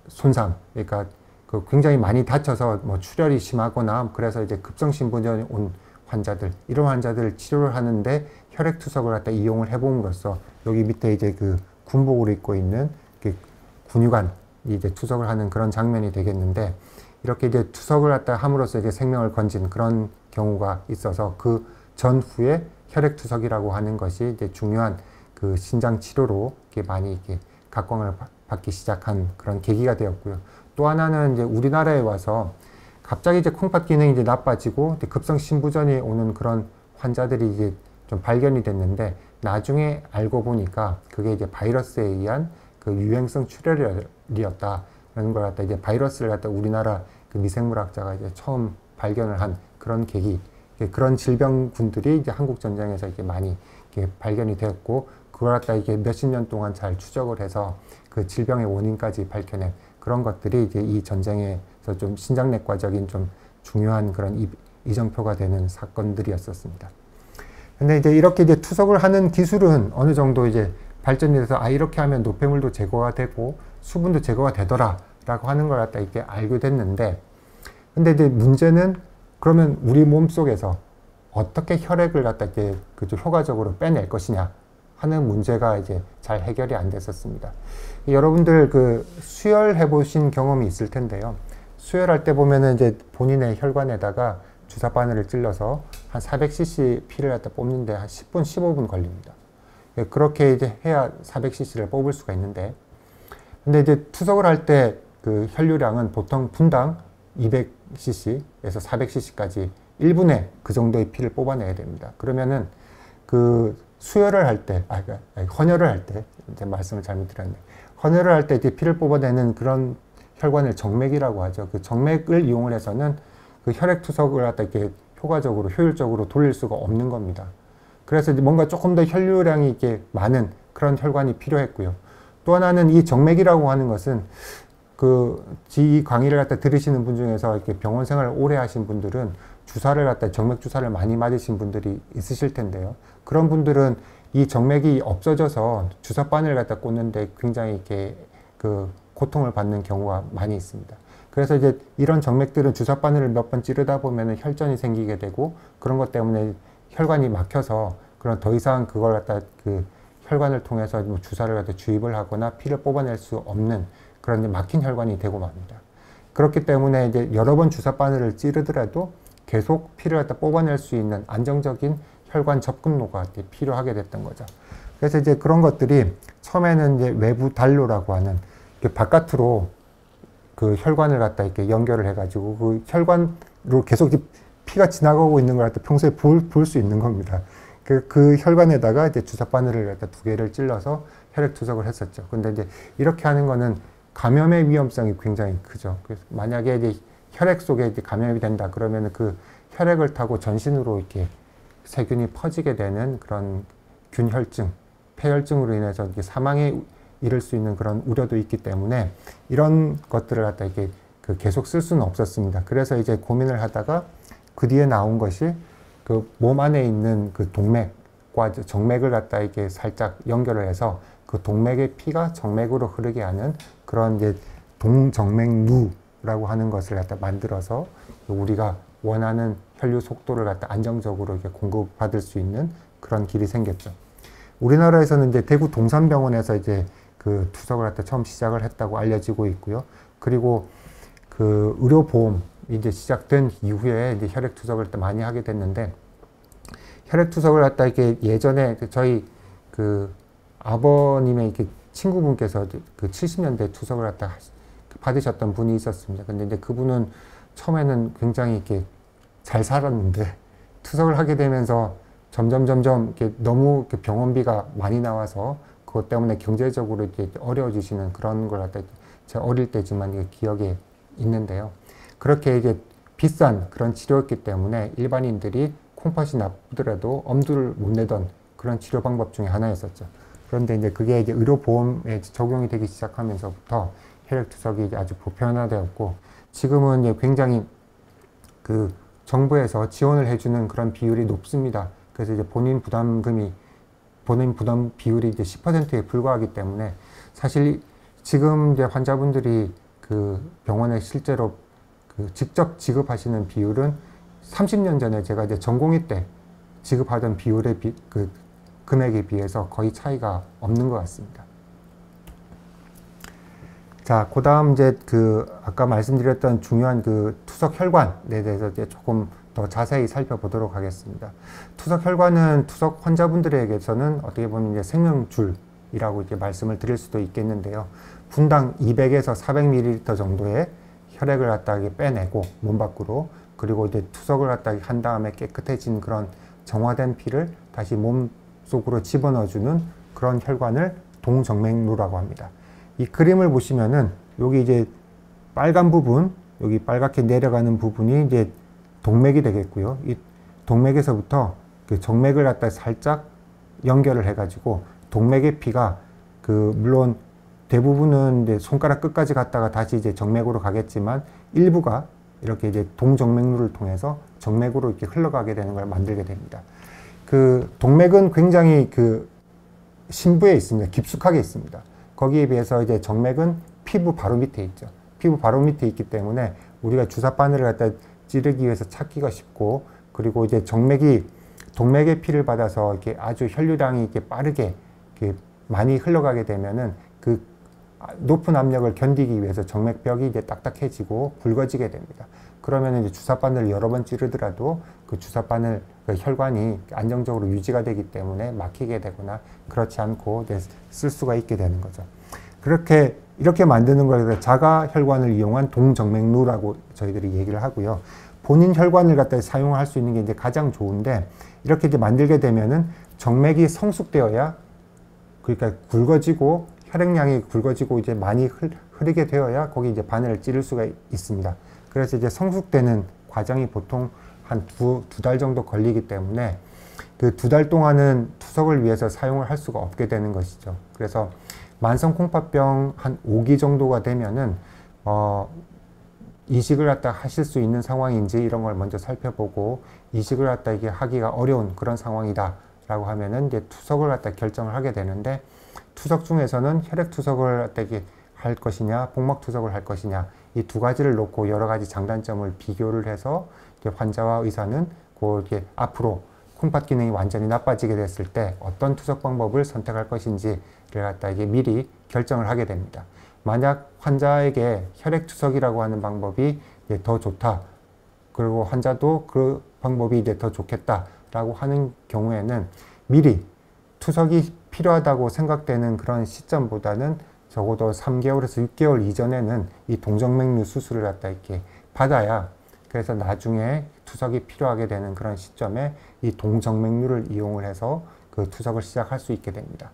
손상, 그러니까 그 굉장히 많이 다쳐서 뭐 출혈이 심하거나 그래서 이제 급성 신부전이 온 환자들, 이런 환자들을 치료를 하는데 혈액투석을 갖다 이용을 해봄으로써 여기 밑에 이제 그 군복을 입고 있는 군유관이 이제 투석을 하는 그런 장면이 되겠는데, 이렇게 이제 투석을 갖다 함으로써 이제 생명을 건진 그런 경우가 있어서 그 전후에 혈액투석이라고 하는 것이 이제 중요한 그 신장 치료로 이렇게 많이 이렇게 각광을 받기 시작한 그런 계기가 되었고요. 또 하나는 이제 우리나라에 와서 갑자기 이제 콩팥 기능이 이제 나빠지고 이제 급성 신부전이 오는 그런 환자들이 이제 좀 발견이 됐는데, 나중에 알고 보니까 그게 이제 바이러스에 의한 그 유행성 출혈이었다라는 걸 갖다 이제 바이러스를 갖다 우리나라 그 미생물학자가 이제 처음 발견을 한 그런 계기, 그런 질병군들이 이제 한국 전쟁에서 이렇게 많이 이렇게 발견이 되었고, 그걸 갖다 이게 몇십 년 동안 잘 추적을 해서 그 질병의 원인까지 밝혀낸 그런 것들이 이제 이 전쟁에서 좀 신장내과적인 좀 중요한 그런 이정표가 되는 사건들이었었습니다. 근데 이제 이렇게 이제 투석을 하는 기술은 어느 정도 이제 발전이 돼서 이렇게 하면 노폐물도 제거가 되고 수분도 제거가 되더라 라고 하는 걸 갖다 이렇게 알게 됐는데, 근데 이제 문제는 그러면 우리 몸 속에서 어떻게 혈액을 갖다 이렇게 효과적으로 빼낼 것이냐 하는 문제가 이제 잘 해결이 안 됐었습니다. 여러분들 그 수혈해 보신 경험이 있을 텐데요. 수혈할 때 보면은 이제 본인의 혈관에다가 주사 바늘을 찔러서 한 400cc 피를 갖다 뽑는데 한 10분, 15분 걸립니다. 그렇게 이제 해야 400cc를 뽑을 수가 있는데, 근데 이제 투석을 할 때 그 혈류량은 보통 분당 200cc에서 400cc까지 1분에 그 정도의 피를 뽑아내야 됩니다. 그러면은 그 수혈을 할 때, 헌혈을 할 때, 이제 말씀을 잘못 드렸네. 헌혈을 할 때 이제 피를 뽑아내는 그런 혈관을 정맥이라고 하죠. 그 정맥을 이용을 해서는 그 혈액 투석을 갖다 이렇게 효과적으로, 효율적으로 돌릴 수가 없는 겁니다. 그래서 뭔가 조금 더 혈류량이 이렇게 많은 그런 혈관이 필요했고요. 또 하나는 이 정맥이라고 하는 것은 이 강의를 갖다 들으시는 분 중에서 이렇게 병원 생활을 오래 하신 분들은 주사를 갖다 정맥 주사를 많이 맞으신 분들이 있으실 텐데요. 그런 분들은 이 정맥이 없어져서 주사 바늘을 갖다 꽂는데 굉장히 이렇게 고통을 받는 경우가 많이 있습니다. 그래서 이제 이런 정맥들은 주사 바늘을 몇 번 찌르다 보면은 혈전이 생기게 되고, 그런 것 때문에 혈관이 막혀서 그런 더 이상 그걸 갖다 혈관을 통해서 뭐 주사를 갖다 주입을 하거나 피를 뽑아낼 수 없는 그런 막힌 혈관이 되고 맙니다. 그렇기 때문에 이제 여러 번 주사 바늘을 찌르더라도 계속 피를 갖다 뽑아낼 수 있는 안정적인 혈관 접근로가 필요하게 됐던 거죠. 그래서 이제 그런 것들이 처음에는 이제 외부 단로라고 하는 바깥으로 그 혈관을 갖다 이렇게 연결을 해가지고 그 혈관으로 계속 피가 지나가고 있는 걸 갖다 평소에 볼 수 있는 겁니다. 그 혈관에다가 이제 주사 바늘을 갖다 2개를 찔러서 혈액 투석을 했었죠. 근데 이제 이렇게 하는 거는 감염의 위험성이 굉장히 크죠. 그래서 만약에 이제 혈액 속에 이제 감염이 된다 그러면 그 혈액을 타고 전신으로 이렇게 세균이 퍼지게 되는 그런 균혈증, 폐혈증으로 인해서 이렇게 사망에 이를 수 있는 그런 우려도 있기 때문에 이런 것들을 갖다 이렇게 계속 쓸 수는 없었습니다. 그래서 이제 고민을 하다가 그 뒤에 나온 것이 그 몸 안에 있는 그 동맥과 정맥을 갖다 이렇게 살짝 연결을 해서 그 동맥의 피가 정맥으로 흐르게 하는 그런 이제 동정맥루라고 하는 것을 갖다 만들어서 우리가 원하는 혈류 속도를 갖다 안정적으로 이렇게 공급받을 수 있는 그런 길이 생겼죠. 우리나라에서는 이제 대구 동산병원에서 이제 그 투석을 갖다 처음 시작을 했다고 알려지고 있고요. 그리고 그 의료보험 이제 시작된 이후에 이제 혈액 투석을 많이 하게 됐는데, 혈액 투석을 갖다 이렇게 예전에 저희 그 아버님의 이렇게 친구분께서 그 70년대 투석을 갖다 받으셨던 분이 있었습니다. 근데 이제 그분은 처음에는 굉장히 이렇게 잘 살았는데 투석을 하게 되면서 점점 이렇게 너무 이렇게 병원비가 많이 나와서 그것 때문에 경제적으로 이렇게 어려워지시는 그런 걸 갖다 제가 어릴 때지만 이게 기억에 있는데요. 그렇게 이제 비싼 그런 치료였기 때문에 일반인들이 콩팥이 나쁘더라도 엄두를 못 내던 그런 치료 방법 중에 하나였었죠. 그런데 이제 그게 이제 의료보험에 적용이 되기 시작하면서부터 혈액투석이 이제 아주 보편화되었고, 지금은 이제 굉장히 그 정부에서 지원을 해주는 그런 비율이 높습니다. 그래서 이제 본인 부담 비율이 이제 10%에 불과하기 때문에 사실 지금 이제 환자분들이 그 병원에 실제로 그 직접 지급하시는 비율은 30년 전에 제가 이제 전공의 때 지급하던 비율의 그 금액에 비해서 거의 차이가 없는 것 같습니다. 자, 그 다음 이제 그 아까 말씀드렸던 중요한 그 투석 혈관에 대해서 이제 조금 더 자세히 살펴보도록 하겠습니다. 투석 혈관은 투석 환자분들에게서는 어떻게 보면 이제 생명줄이라고 이렇게 말씀을 드릴 수도 있겠는데요. 분당 200에서 400ml 정도의 혈액을 갖다 빼내고 몸 밖으로, 그리고 이제 투석을 갖다 한 다음에 깨끗해진 그런 정화된 피를 다시 몸 속으로 집어넣어주는 그런 혈관을 동정맥루라고 합니다. 이 그림을 보시면은 여기 이제 빨간 부분, 여기 빨갛게 내려가는 부분이 이제 동맥이 되겠고요. 이 동맥에서부터 그 정맥을 갖다 살짝 연결을 해가지고 동맥의 피가 물론 대부분은 이제 손가락 끝까지 갔다가 다시 이제 정맥으로 가겠지만 일부가 이렇게 이제 동정맥루를 통해서 정맥으로 이렇게 흘러가게 되는 걸 만들게 됩니다. 그 동맥은 굉장히 그 심부에 있습니다. 깊숙하게 있습니다. 거기에 비해서 이제 정맥은 피부 바로 밑에 있죠. 피부 바로 밑에 있기 때문에 우리가 주사 바늘을 갖다 찌르기 위해서 찾기가 쉽고, 그리고 이제 동맥의 피를 받아서 이렇게 아주 혈류량이 이렇게 빠르게 이렇게 많이 흘러가게 되면은 그 높은 압력을 견디기 위해서 정맥벽이 이제 딱딱해지고 굵어지게 됩니다. 그러면 이제 주사 바늘을 여러 번 찌르더라도 그 주사 바늘 그 혈관이 안정적으로 유지가 되기 때문에 막히게 되거나 그렇지 않고 이제 쓸 수가 있게 되는 거죠. 이렇게 만드는 걸 자가 혈관을 이용한 동정맥류라고 저희들이 얘기를 하고요. 본인 혈관을 갖다 사용할 수 있는 게 이제 가장 좋은데, 이렇게 이제 만들게 되면은 정맥이 성숙되어야, 그러니까 굵어지고 혈액량이 굵어지고 이제 많이 흐르게 되어야 거기 이제 바늘을 찌를 수가 있습니다. 그래서 이제 성숙되는 과정이 보통 한 두 달 정도 걸리기 때문에 그 2달 동안은 투석을 위해서 사용을 할 수가 없게 되는 것이죠. 그래서 만성 콩팥병 한 5기 정도가 되면은 이식을 갖다 하실 수 있는 상황인지 이런 걸 먼저 살펴보고, 이식을 갖다 이게 하기가 어려운 그런 상황이다 라고 하면은 이제 투석을 갖다 결정을 하게 되는데, 투석 중에서는 혈액 투석을 갖다 이게 할 것이냐, 복막 투석을 할 것이냐, 이 두 가지를 놓고 여러 가지 장단점을 비교를 해서 이제 환자와 의사는 이렇게 앞으로 콩팥 기능이 완전히 나빠지게 됐을 때 어떤 투석 방법을 선택할 것인지를 갖다 이게 미리 결정을 하게 됩니다. 만약 환자에게 혈액 투석이라고 하는 방법이 이제 더 좋다, 그리고 환자도 그 방법이 이제 더 좋겠다라고 하는 경우에는 미리 투석이 필요하다고 생각되는 그런 시점보다는 적어도 3개월에서 6개월 이전에는 이 동정맥류 수술을 갖다 이렇게 받아야, 그래서 나중에 투석이 필요하게 되는 그런 시점에 이 동정맥류를 이용을 해서 그 투석을 시작할 수 있게 됩니다.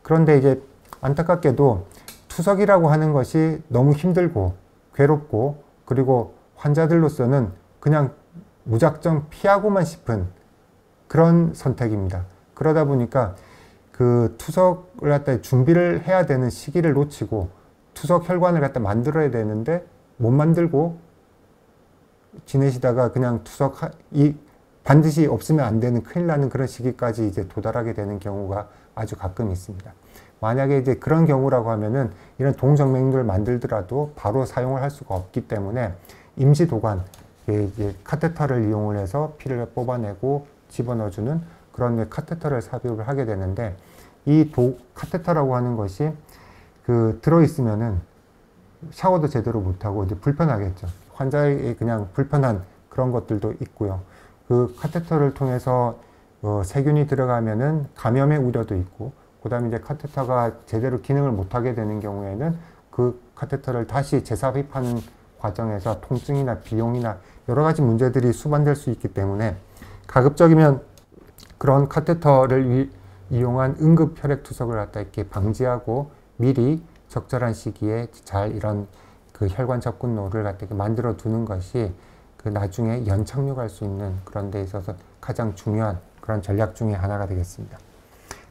그런데 이제 안타깝게도 투석이라고 하는 것이 너무 힘들고 괴롭고, 그리고 환자들로서는 그냥 무작정 피하고만 싶은 그런 선택입니다. 그러다 보니까 그 투석을 갖다 준비를 해야 되는 시기를 놓치고, 투석 혈관을 갖다 만들어야 되는데 못 만들고 지내시다가 그냥 투석이 반드시 없으면 안 되는 큰일 나는 그런 시기까지 이제 도달하게 되는 경우가 아주 가끔 있습니다. 만약에 이제 그런 경우라고 하면은 이런 동정맥류를 만들더라도 바로 사용을 할 수가 없기 때문에 임시 도관, 이제 카테터를 이용을 해서 피를 뽑아내고 집어넣어주는 그런 카테터를 삽입을 하게 되는데, 이 카테터라고 하는 것이 들어있으면은 샤워도 제대로 못하고 이제 불편하겠죠. 환자에게 그냥 불편한 그런 것들도 있고요. 그 카테터를 통해서 세균이 들어가면은 감염의 우려도 있고, 그 다음에 이제 카테터가 제대로 기능을 못하게 되는 경우에는 그 카테터를 다시 재삽입하는 과정에서 통증이나 비용이나 여러 가지 문제들이 수반될 수 있기 때문에, 가급적이면 그런 카테터를 이용한 응급 혈액 투석을 갖다 이렇게 방지하고 미리 적절한 시기에 잘 이런 그 혈관 접근로를 갖다 이렇게 만들어 두는 것이 그 나중에 연착륙할 수 있는 그런 데 있어서 가장 중요한 그런 전략 중에 하나가 되겠습니다.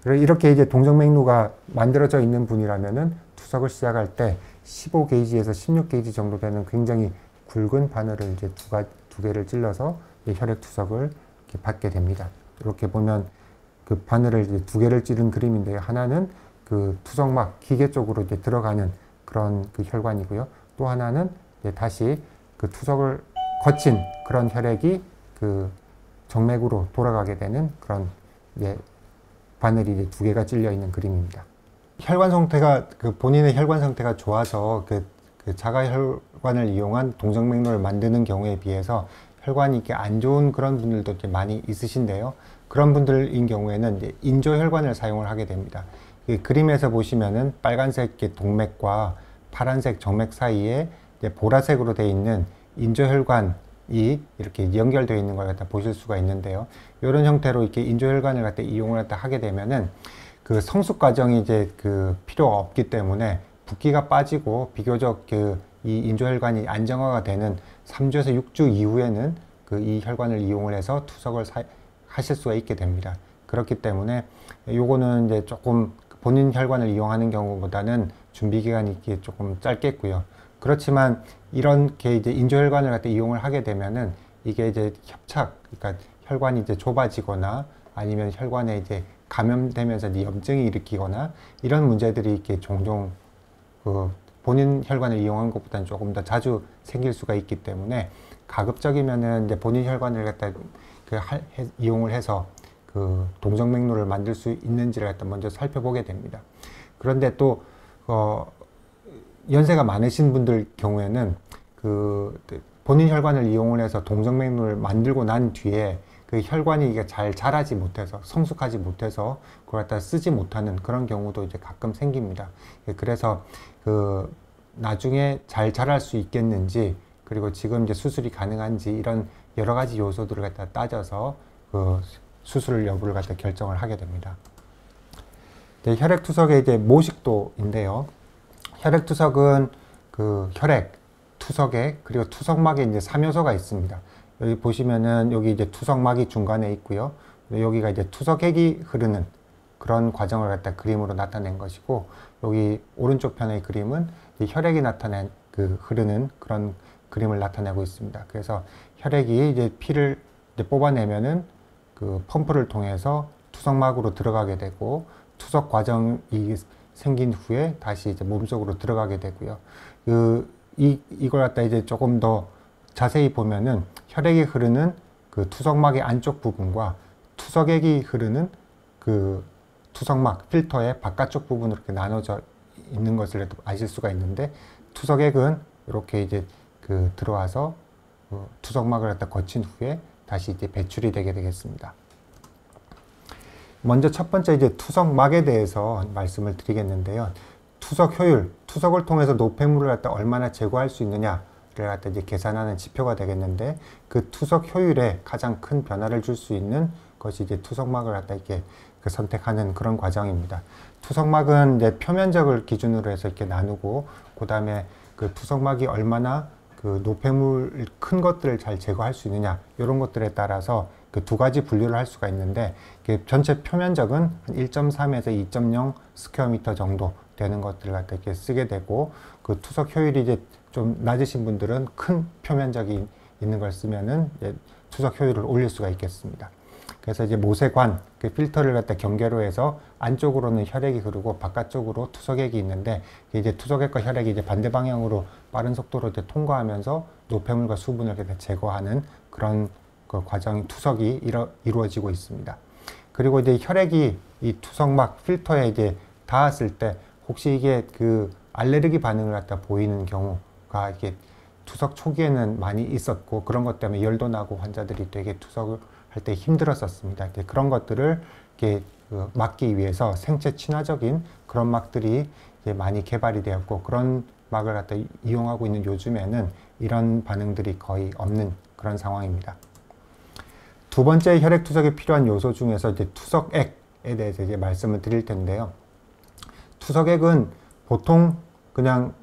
이렇게 이제 동정맥류가 만들어져 있는 분이라면은 투석을 시작할 때 15게이지에서 16게이지 정도 되는 굉장히 굵은 바늘을 이제 두 개를 찔러서 혈액 투석을 이렇게 받게 됩니다. 이렇게 보면 그 바늘을 이제 2개를 찌른 그림인데요. 하나는 그 투석막 기계 쪽으로 이제 들어가는 그런 그 혈관이고요. 또 하나는 이제 다시 그 투석을 거친 그런 혈액이 그 정맥으로 돌아가게 되는 그런 이제 바늘이 이제 2개가 찔려 있는 그림입니다. 혈관 상태가 본인의 혈관 상태가 좋아서 그 자가혈관을 이용한 동정맥류를 만드는 경우에 비해서 혈관이 이렇게 안 좋은 그런 분들도 이렇게 많이 있으신데요. 그런 분들인 경우에는 이제 인조혈관을 사용을 하게 됩니다. 이 그림에서 보시면은 빨간색 동맥과 파란색 정맥 사이에 이제 보라색으로 되어 있는 인조혈관이 이렇게 연결되어 있는 걸 갖다 보실 수가 있는데요. 이런 형태로 이렇게 인조혈관을 갖다 이용을 갖다 하게 되면은 그 성숙 과정이 이제 필요가 없기 때문에 붓기가 빠지고 비교적 이 인조혈관이 안정화가 되는 3주에서 6주 이후에는 이 혈관을 이용을 해서 투석을 하실 수가 있게 됩니다. 그렇기 때문에 요거는 이제 조금 본인 혈관을 이용하는 경우보다는 준비 기간이 이렇게 조금 짧겠고요. 그렇지만 이렇게 이제 인조혈관을 갖다 이용을 하게 되면은 이게 이제 협착, 그러니까 혈관이 이제 좁아지거나 아니면 혈관에 이제 감염되면서 이제 염증이 일으키거나 이런 문제들이 이렇게 종종 본인 혈관을 이용한 것보다는 조금 더 자주 생길 수가 있기 때문에 가급적이면은 이제 본인 혈관을 갖다 이용을 해서 그 동정맥류를 만들 수 있는지를 갖다 먼저 살펴보게 됩니다. 그런데 또 연세가 많으신 분들 경우에는 그 본인 혈관을 이용을 해서 동정맥류를 만들고 난 뒤에 그 혈관이 이게 잘 자라지 못해서 성숙하지 못해서 그걸 갖다 쓰지 못하는 그런 경우도 이제 가끔 생깁니다. 그래서 그 나중에 잘 자랄 수 있겠는지, 그리고 지금 이제 수술이 가능한지, 이런 여러 가지 요소들을 갖다 따져서 그 수술 여부를 갖다 결정을 하게 됩니다. 네, 혈액투석의 이제 모식도인데요. 혈액투석은 그 혈액, 투석액, 그리고 투석막에 이제 3요소가 있습니다. 여기 보시면은 여기 이제 투석막이 중간에 있고요. 여기가 이제 투석액이 흐르는 그런 과정을 갖다 그림으로 나타낸 것이고, 여기 오른쪽 편의 그림은 혈액이 나타낸 그 흐르는 그런 그림을 나타내고 있습니다. 그래서 혈액이 이제 피를 이제 뽑아내면은 그 펌프를 통해서 투석막으로 들어가게 되고, 투석 과정이 생긴 후에 다시 이제 몸속으로 들어가게 되고요. 이걸 갖다 이제 조금 더 자세히 보면은 혈액이 흐르는 그 투석막의 안쪽 부분과 투석액이 흐르는 그 투석막 필터의 바깥쪽 부분으로 이렇게 나눠져 있는 것을 아실 수가 있는데, 투석액은 이렇게 이제 그 들어와서 투석막을 갖다 거친 후에 다시 이제 배출이 되게 되겠습니다. 먼저 첫 번째 이제 투석막에 대해서 말씀을 드리겠는데요. 투석 효율, 투석을 통해서 노폐물을 갖다 얼마나 제거할 수 있느냐를 갖다 이제 계산하는 지표가 되겠는데, 그 투석 효율에 가장 큰 변화를 줄 수 있는 것이 이제 투석막을 갖다 이렇게 선택하는 그런 과정입니다. 투석막은 이제 표면적을 기준으로 해서 이렇게 나누고, 그 다음에 그 투석막이 얼마나 그 노폐물 큰 것들을 잘 제거할 수 있느냐, 이런 것들에 따라서 그 두 가지 분류를 할 수가 있는데, 전체 표면적은 한 1.3에서 2.0 스퀘어미터 정도 되는 것들을 갖다 이렇게 쓰게 되고, 그 투석 효율이 이제 좀 낮으신 분들은 큰 표면적이 있는 걸 쓰면은 이제 투석 효율을 올릴 수가 있겠습니다. 그래서 이제 모세관, 그 필터를 갖다 경계로 해서 안쪽으로는 혈액이 흐르고 바깥쪽으로 투석액이 있는데, 이제 투석액과 혈액이 이제 반대 방향으로 빠른 속도로 이제 통과하면서 노폐물과 수분을 이렇게 제거하는 그런 그 과정이 투석이 이루어지고 있습니다. 그리고 이제 혈액이 이 투석막 필터에 이제 닿았을 때 혹시 이게 그 알레르기 반응을 갖다 보이는 경우가 이게 투석 초기에는 많이 있었고, 그런 것 때문에 열도 나고 환자들이 되게 투석을 할 때 힘들었었습니다. 그런 것들을 이렇게 막기 위해서 생체 친화적인 그런 막들이 이제 많이 개발이 되었고, 그런 막을 갖다 이용하고 있는 요즘에는 이런 반응들이 거의 없는 그런 상황입니다. 두 번째 혈액 투석에 필요한 요소 중에서 이제 투석액에 대해서 이제 말씀을 드릴 텐데요. 투석액은 보통 그냥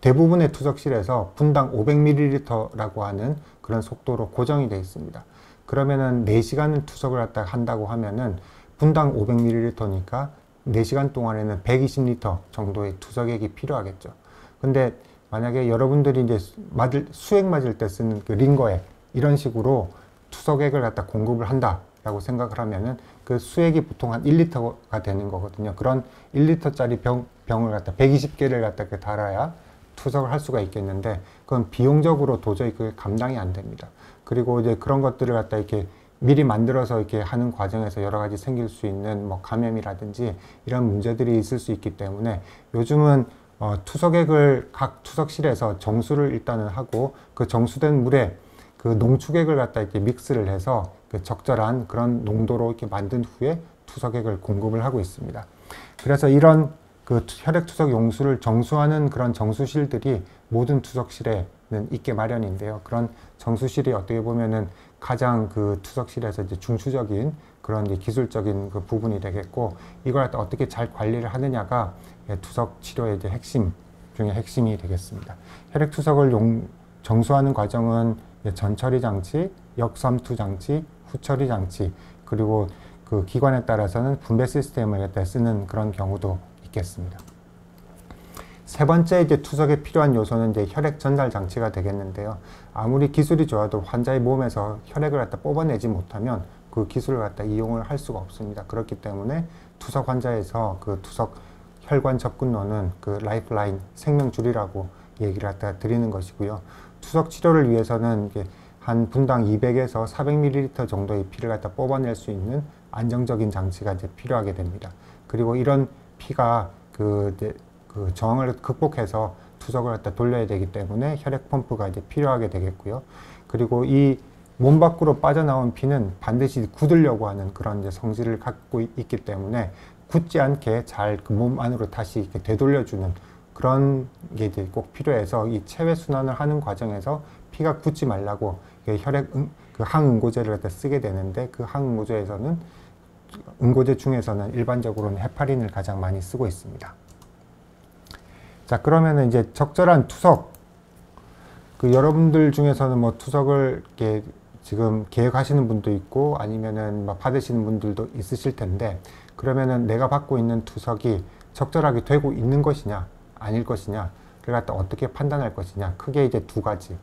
대부분의 투석실에서 분당 500ml라고 하는 그런 속도로 고정이 되어 있습니다. 그러면은 4시간을 투석을 갖다 한다고 하면은 분당 500ml니까 4시간 동안에는 120L 정도의 투석액이 필요하겠죠. 근데 만약에 여러분들이 이제 수액 맞을 때 쓰는 그 링거액, 이런 식으로 투석액을 갖다 공급을 한다라고 생각을 하면은 그 수액이 보통 한 1리터가 되는 거거든요. 그런 1리터짜리 병을 갖다 120개를 갖다 달아야 투석을 할 수가 있겠는데, 그건 비용적으로 도저히 그게 감당이 안 됩니다. 그리고 이제 그런 것들을 갖다 이렇게 미리 만들어서 이렇게 하는 과정에서 여러 가지 생길 수 있는 뭐 감염이라든지 이런 문제들이 있을 수 있기 때문에, 요즘은 투석액을 각 투석실에서 정수를 일단은 하고, 그 정수된 물에 그 농축액을 갖다 이렇게 믹스를 해서 그 적절한 그런 농도로 이렇게 만든 후에 투석액을 공급을 하고 있습니다. 그래서 이런 그 혈액 투석 용수를 정수하는 그런 정수실들이 모든 투석실에는 있게 마련인데요. 그런 정수실이 어떻게 보면은 가장 그 투석실에서 이제 중추적인 그런 이제 기술적인 그 부분이 되겠고, 이걸 어떻게 잘 관리를 하느냐가 투석 치료의 이제 핵심 중에 핵심이 되겠습니다. 혈액 투석을 정수하는 과정은 전처리 장치, 역삼투 장치, 후처리 장치, 그리고 그 기관에 따라서는 분배 시스템을 쓰는 그런 경우도 있겠습니다. 세 번째 이제 투석에 필요한 요소는 이제 혈액 전달 장치가 되겠는데요. 아무리 기술이 좋아도 환자의 몸에서 혈액을 갖다 뽑아내지 못하면 그 기술을 갖다 이용을 할 수가 없습니다. 그렇기 때문에 투석 환자에서 그 투석 혈관 접근로는 그 라이프라인, 생명줄이라고 얘기를 갖다 드리는 것이고요. 투석 치료를 위해서는 이게 한 분당 200에서 400ml 정도의 피를 갖다 뽑아낼 수 있는 안정적인 장치가 이제 필요하게 됩니다. 그리고 이런 피가 그 저항을 극복해서 투석을 갖다 돌려야 되기 때문에 혈액 펌프가 이제 필요하게 되겠고요. 그리고 이 몸 밖으로 빠져나온 피는 반드시 굳으려고 하는 그런 이제 성질을 갖고 있기 때문에 굳지 않게 잘 그 몸 안으로 다시 이렇게 되돌려주는 그런 게 이제 꼭 필요해서 이 체외 순환을 하는 과정에서 피가 굳지 말라고 그 항응고제를 갖다 쓰게 되는데, 그 항응고제에서는 응고제 중에서는 일반적으로는 헤파린을 가장 많이 쓰고 있습니다. 자, 그러면은 이제 적절한 투석, 여러분들 중에서는 뭐 투석을 이렇게 지금 계획하시는 분도 있고 아니면은 막 받으시는 분들도 있으실 텐데, 그러면은 내가 받고 있는 투석이 적절하게 되고 있는 것이냐 아닐 것이냐를 갖다 어떻게 판단할 것이냐, 크게 이제 두 가지.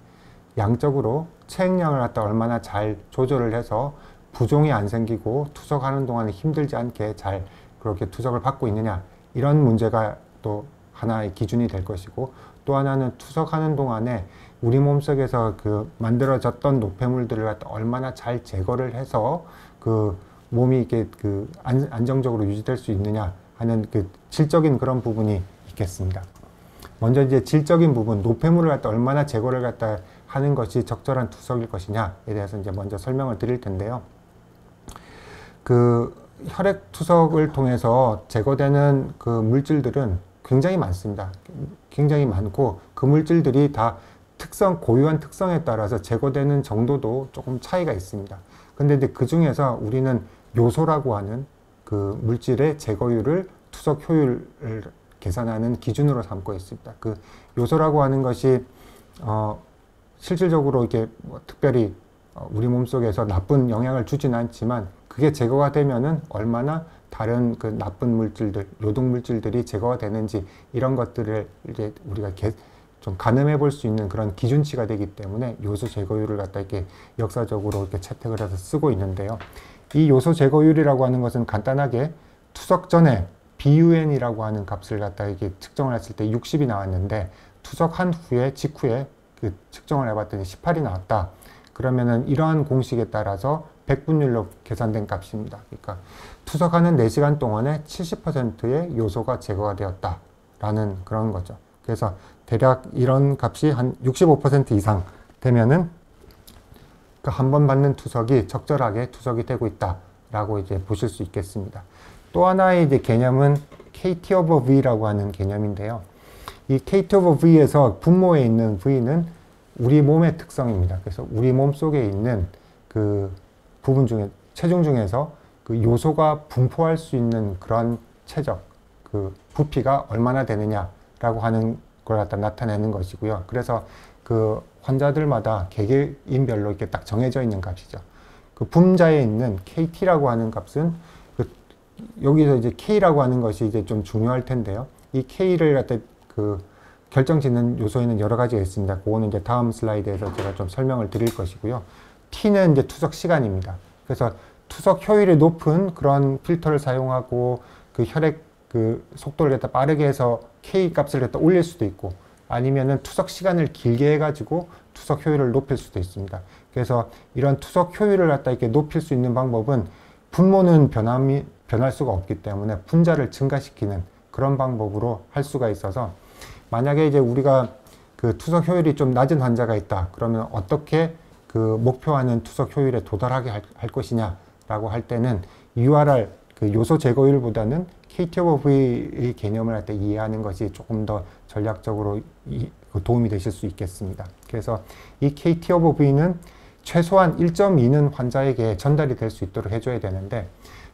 양적으로 체액량을 갖다 얼마나 잘 조절을 해서 부종이 안 생기고 투석하는 동안에 힘들지 않게 잘 그렇게 투석을 받고 있느냐, 이런 문제가 또 하나의 기준이 될 것이고, 또 하나는 투석하는 동안에 우리 몸속에서 그 만들어졌던 노폐물들을 갖다 얼마나 잘 제거를 해서 그 몸이 이게 그 안정적으로 유지될 수 있느냐 하는 그 질적인 그런 부분이 있겠습니다. 먼저 이제 질적인 부분, 노폐물을 갖다 얼마나 제거를 갖다 하는 것이 적절한 투석일 것이냐에 대해서 이제 먼저 설명을 드릴 텐데요. 그 혈액 투석을 통해서 제거되는 그 물질들은 굉장히 많습니다. 굉장히 많고 그 물질들이 다 고유한 특성에 따라서 제거되는 정도도 조금 차이가 있습니다. 근데 이제 그 중에서 우리는 요소라고 하는 그 물질의 제거율을 투석 효율을 계산하는 기준으로 삼고 있습니다. 그 요소라고 하는 것이 실질적으로 이게 뭐 특별히 우리 몸속에서 나쁜 영향을 주지는 않지만, 그게 제거가 되면은 얼마나 다른 그 나쁜 물질들, 요독 물질들이 제거가 되는지, 이런 것들을 이제 우리가 좀 가늠해 볼 수 있는 그런 기준치가 되기 때문에 요소 제거율을 갖다 이렇게 역사적으로 이렇게 채택을 해서 쓰고 있는데요. 이 요소 제거율이라고 하는 것은 간단하게 투석 전에 BUN이라고 하는 값을 갖다 이렇게 측정을 했을 때 60이 나왔는데, 투석한 후에 직후에 그 측정을 해봤더니 18이 나왔다. 그러면은 이러한 공식에 따라서 100분율로 계산된 값입니다. 그러니까 투석하는 4시간 동안에 70%의 요소가 제거가 되었다라는 그런 거죠. 그래서 대략 이런 값이 한 65% 이상 되면은 그 한 번 받는 투석이 적절하게 투석이 되고 있다라고 이제 보실 수 있겠습니다. 또 하나의 이제 개념은 KT over V라고 하는 개념인데요. 이 KT over V에서 분모에 있는 V는 우리 몸의 특성입니다. 그래서 우리 몸 속에 있는 그 부분 중에, 체중 중에서 그 요소가 분포할 수 있는 그런 체적, 그 부피가 얼마나 되느냐라고 하는 걸 갖다 나타내는 것이고요. 그래서 그 환자들마다 개개인별로 이렇게 딱 정해져 있는 값이죠. 그 분자에 있는 KT라고 하는 값은 여기서 이제 K라고 하는 것이 이제 좀 중요할 텐데요. 이 K를 갖다 그 결정짓는 요소에는 여러 가지가 있습니다. 그거는 이제 다음 슬라이드에서 제가 좀 설명을 드릴 것이고요. T는 이제 투석 시간입니다. 그래서 투석 효율이 높은 그런 필터를 사용하고 그 혈액 그 속도를 갖다 빠르게 해서 K 값을 갖다 올릴 수도 있고, 아니면은 투석 시간을 길게 해가지고 투석 효율을 높일 수도 있습니다. 그래서 이런 투석 효율을 갖다 이렇게 높일 수 있는 방법은 분모는 변할 수가 없기 때문에 분자를 증가시키는 그런 방법으로 할 수가 있어서, 만약에 이제 우리가 그 투석 효율이 좀 낮은 환자가 있다. 그러면 어떻게 그 목표하는 투석 효율에 도달하게 할 것이냐라고 할 때는 URR, 그 요소 제거율보다는 KT over V의 개념을 할 때 이해하는 것이 조금 더 전략적으로 도움이 되실 수 있겠습니다. 그래서 이 KT over V는 최소한 1.2는 환자에게 전달이 될 수 있도록 해줘야 되는데,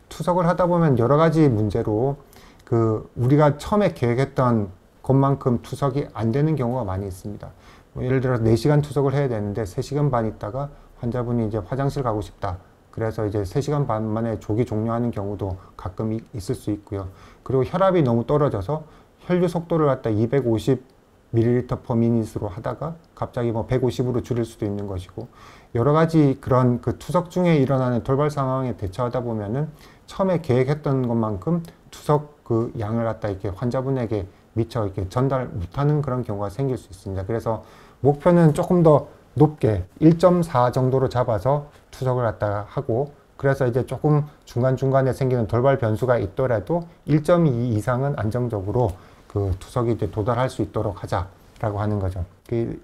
투석을 하다 보면 여러 가지 문제로 그 우리가 처음에 계획했던 것만큼 투석이 안 되는 경우가 많이 있습니다. 뭐 예를 들어 4시간 투석을 해야 되는데 3시간 반 있다가 환자분이 이제 화장실 가고 싶다. 그래서 이제 3시간 반 만에 조기 종료하는 경우도 가끔 있을 수 있고요. 그리고 혈압이 너무 떨어져서 혈류 속도를 갖다 250ml/min으로 하다가 갑자기 뭐 150으로 줄일 수도 있는 것이고, 여러 가지 그런 그 투석 중에 일어나는 돌발 상황에 대처하다 보면은 처음에 계획했던 것만큼 투석 그 양을 갖다 이렇게 환자분에게 미처 이렇게 전달 못하는 그런 경우가 생길 수 있습니다. 그래서 목표는 조금 더 높게 1.4 정도로 잡아서 투석을 갖다가 하고, 그래서 이제 조금 중간중간에 생기는 돌발 변수가 있더라도 1.2 이상은 안정적으로 그 투석이 이제 도달할 수 있도록 하자라고 하는 거죠. 그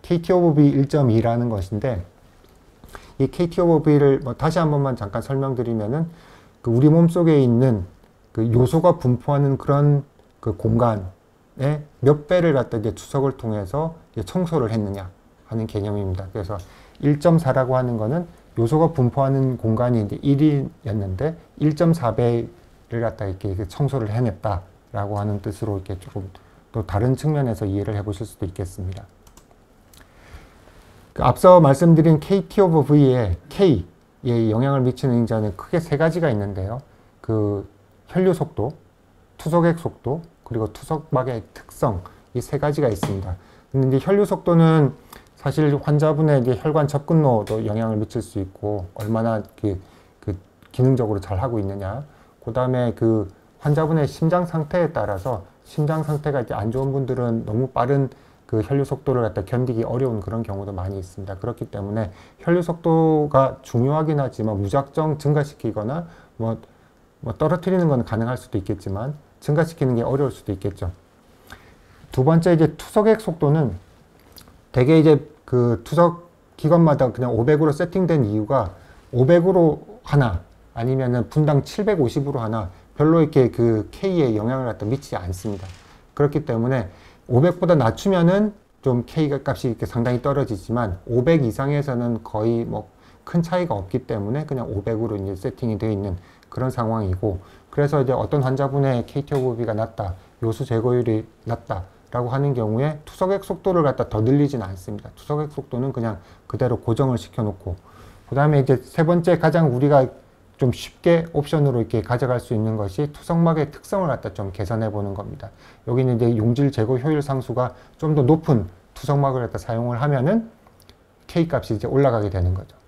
KT 오브 B 1.2라는 것인데, 이 KT 오브 B를 뭐 다시 한 번만 잠깐 설명드리면은, 그 우리 몸 속에 있는 그 요소가 분포하는 그런 그 공간에 몇 배를 갖다 이제 투석을 통해서 이제 청소를 했느냐 하는 개념입니다. 그래서 1.4라고 하는 거는 요소가 분포하는 공간이 이제 1이었는데 1.4배를 갖다 이렇게 청소를 해냈다라고 하는 뜻으로 이렇게 조금 또 다른 측면에서 이해를 해보실 수도 있겠습니다. 그 앞서 말씀드린 KT 오브 V의 K에 영향을 미치는 인자는 크게 세 가지가 있는데요. 그 혈류 속도, 투석액 속도, 그리고 투석막의 특성, 이 세 가지가 있습니다. 근데 이제 혈류 속도는 사실 환자분의 이제 혈관 접근로도 영향을 미칠 수 있고, 얼마나 그 기능적으로 잘 하고 있느냐. 그 다음에 그 환자분의 심장 상태에 따라서, 심장 상태가 이제 안 좋은 분들은 너무 빠른 그 혈류 속도를 갖다 견디기 어려운 그런 경우도 많이 있습니다. 그렇기 때문에 혈류 속도가 중요하긴 하지만 무작정 증가시키거나 뭐 떨어뜨리는 건 가능할 수도 있겠지만 증가시키는 게 어려울 수도 있겠죠. 두 번째, 이제 투석액 속도는 대개 이제 그 투석 기관마다 그냥 500으로 세팅된 이유가 500으로 하나 아니면은 분당 750으로 하나 별로 이렇게 그 K에 영향을 갖다 미치지 않습니다. 그렇기 때문에 500보다 낮추면은 좀 K 값이 이렇게 상당히 떨어지지만 500 이상에서는 거의 뭐 큰 차이가 없기 때문에 그냥 500으로 이제 세팅이 되어 있는 그런 상황이고, 그래서 이제 어떤 환자분의 KT 오브 B가 낮다, 요소 제거율이 낮다라고 하는 경우에 투석액 속도를 갖다 더 늘리지는 않습니다. 투석액 속도는 그냥 그대로 고정을 시켜놓고, 그 다음에 이제 세 번째 가장 우리가 좀 쉽게 옵션으로 이렇게 가져갈 수 있는 것이 투석막의 특성을 갖다 좀 개선해 보는 겁니다. 여기는 이제 용질 제거 효율 상수가 좀 더 높은 투석막을 갖다 사용을 하면은 K 값이 이제 올라가게 되는 거죠.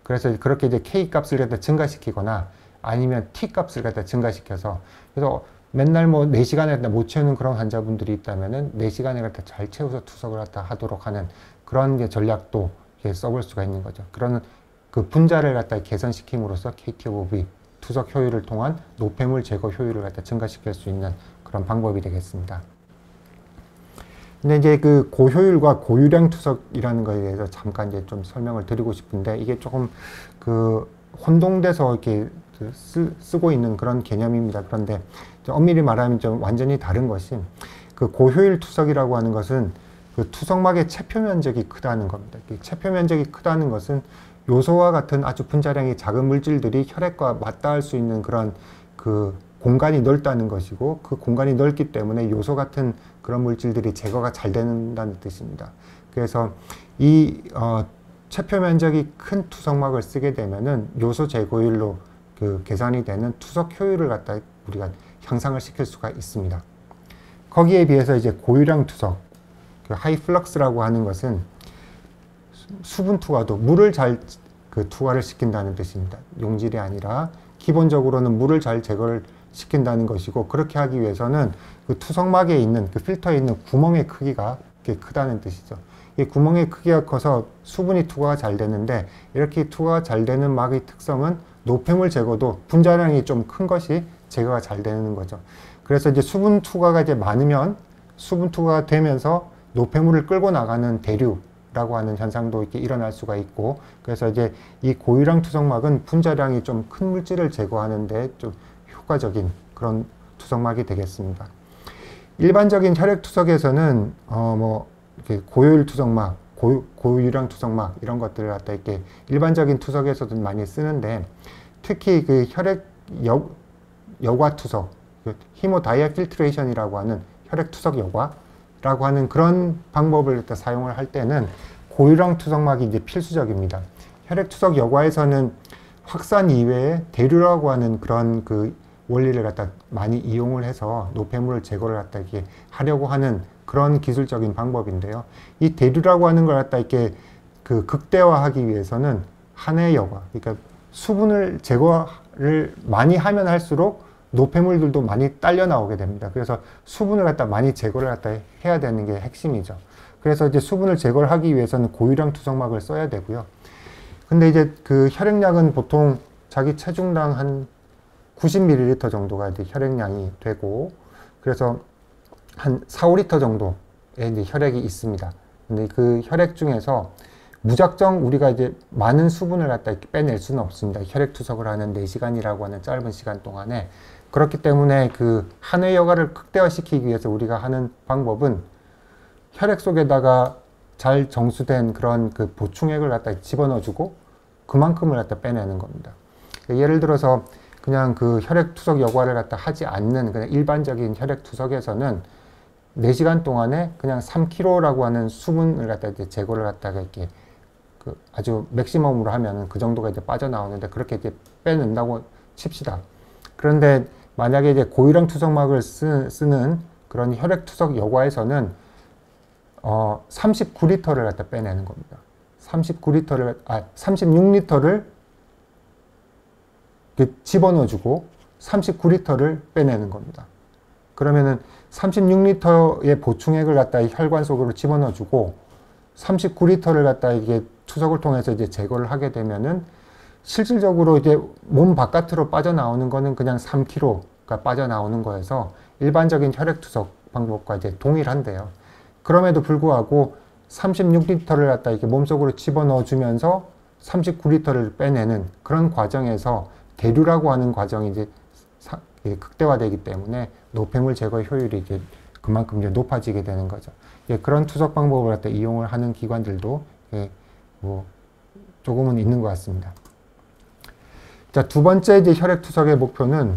그래서 그렇게 이제 K 값을 갖다 증가시키거나 아니면 T 값을 갖다 증가시켜서, 그래서 맨날 뭐 4시간에 못 채우는 그런 환자분들이 있다면은 4시간에 갖다 잘 채워서 투석을 갖다 하도록 하는 그런 게 전략도 써볼 수가 있는 거죠. 그런 그 분자를 갖다 개선시킴으로써 KT 오브 B 투석 효율을 통한 노폐물 제거 효율을 갖다 증가시킬 수 있는 그런 방법이 되겠습니다. 근데 이제 그 고효율과 고유량 투석이라는 것에 대해서 잠깐 이제 좀 설명을 드리고 싶은데, 이게 조금 그 혼동돼서 이렇게 쓰고 있는 그런 개념입니다. 그런데 엄밀히 말하면 좀 완전히 다른 것이, 그 고효율 투석이라고 하는 것은 그 투석막의 체표 면적이 크다는 겁니다. 체표 면적이 크다는 것은 요소와 같은 아주 분자량이 작은 물질들이 혈액과 맞닿을 수 있는 그런 그 공간이 넓다는 것이고, 그 공간이 넓기 때문에 요소 같은 그런 물질들이 제거가 잘 된다는 뜻입니다. 그래서 이 체표 면적이 큰 투석막을 쓰게 되면은 요소 제거율로 그 계산이 되는 투석 효율을 갖다 우리가 향상을 시킬 수가 있습니다. 거기에 비해서 이제 고유량 투석, 그 하이 플럭스라고 하는 것은 수분 투과도 물을 잘 그 투과를 시킨다는 뜻입니다. 용질이 아니라 기본적으로는 물을 잘 제거를 시킨다는 것이고, 그렇게 하기 위해서는 그 투석막에 있는 그 필터에 있는 구멍의 크기가 크다는 뜻이죠. 이 구멍의 크기가 커서 수분이 투과가 잘 되는데, 이렇게 투과가 잘 되는 막의 특성은 노폐물 제거도 분자량이 좀 큰 것이 제거가 잘 되는 거죠. 그래서 이제 수분 투과가 이제 많으면 수분 투과가 되면서 노폐물을 끌고 나가는 대류라고 하는 현상도 이렇게 일어날 수가 있고, 그래서 이제 이 고유량 투석막은 분자량이 좀 큰 물질을 제거하는데 좀 효과적인 그런 투석막이 되겠습니다. 일반적인 혈액 투석에서는 뭐 이렇게 고효율 투석막, 고유량 투석막 이런 것들을 갖다 이렇게 일반적인 투석에서도 많이 쓰는데, 특히 그 혈액 여과 투석, 히모다이아 필트레이션이라고 하는 혈액 투석 여과라고 하는 그런 방법을 일단 사용을 할 때는 고유량 투석막이 이제 필수적입니다. 혈액 투석 여과에서는 확산 이외에 대류라고 하는 그런 그 원리를 갖다 많이 이용을 해서 노폐물을 제거를 갖다 이렇게 하려고 하는 그런 기술적인 방법인데요. 이 대류라고 하는 걸 갖다 이렇게 그 극대화하기 위해서는 한해 여과, 그러니까 수분을 제거를 많이 하면 할수록 노폐물들도 많이 딸려 나오게 됩니다. 그래서 수분을 갖다 많이 제거를 갖다 해야 되는 게 핵심이죠. 그래서 이제 수분을 제거를 하기 위해서는 고유량 투석막을 써야 되고요. 근데 이제 그 혈액량은 보통 자기 체중당 한 90ml 정도가 이제 혈액량이 되고, 그래서 한 4, 5리터 정도의 이제 혈액이 있습니다. 근데 그 혈액 중에서 무작정 우리가 이제 많은 수분을 갖다 이렇게 빼낼 수는 없습니다. 혈액 투석을 하는 4시간이라고 하는 짧은 시간 동안에. 그렇기 때문에 그 한의 여과를 극대화시키기 위해서 우리가 하는 방법은 혈액 속에다가 잘 정수된 그런 그 보충액을 갖다 집어넣어주고 그만큼을 갖다 빼내는 겁니다. 예를 들어서 그냥 그 혈액 투석 여과를 갖다 하지 않는 그냥 일반적인 혈액 투석에서는 4시간 동안에 그냥 3kg라고 하는 수분을 갖다 이제 제거를 갖다가 이렇게 그 아주 맥시멈으로 하면은 그 정도가 이제 빠져나오는데, 그렇게 이제 빼낸다고 칩시다. 그런데 만약에 이제 고유량 투석막을 쓰는 그런 혈액 투석 여과에서는 39리터를 갖다 빼내는 겁니다. 36리터를 집어넣어주고 39리터를 빼내는 겁니다. 그러면은 36리터의 보충액을 갖다 혈관 속으로 집어넣어주고 39리터를 갖다 이게 투석을 통해서 이제 제거를 하게 되면은 실질적으로 이제 몸 바깥으로 빠져나오는 거는 그냥 3kg가 빠져나오는 거여서 일반적인 혈액 투석 방법과 이제 동일한데요. 그럼에도 불구하고 36리터를 갖다 이렇게 몸속으로 집어넣어 주면서 39리터를 빼내는 그런 과정에서 대류라고 하는 과정이 이제 극대화되기 때문에 노폐물 제거 효율이 이제 그만큼 이제 높아지게 되는 거죠. 그런 투석 방법을 갖다 이용을 하는 기관들도 뭐 조금은 있는 것 같습니다. 자, 두 번째 이제 혈액 투석의 목표는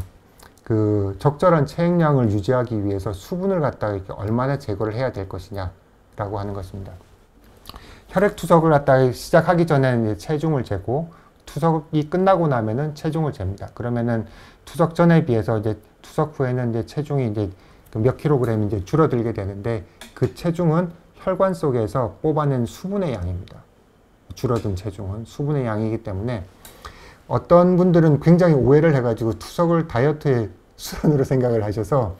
그 적절한 체액량을 유지하기 위해서 수분을 갖다가 이렇게 얼마나 제거를 해야 될 것이냐라고 하는 것입니다. 혈액 투석을 갖다가 시작하기 전에는 이제 체중을 재고, 투석이 끝나고 나면은 체중을 잽니다. 그러면은 투석 전에 비해서 이제 투석 후에는 이제 체중이 이제 몇 킬로그램이 이제 줄어들게 되는데, 그 체중은 혈관 속에서 뽑아낸 수분의 양입니다. 줄어든 체중은 수분의 양이기 때문에 어떤 분들은 굉장히 오해를 해가지고 투석을 다이어트의 수단으로 생각을 하셔서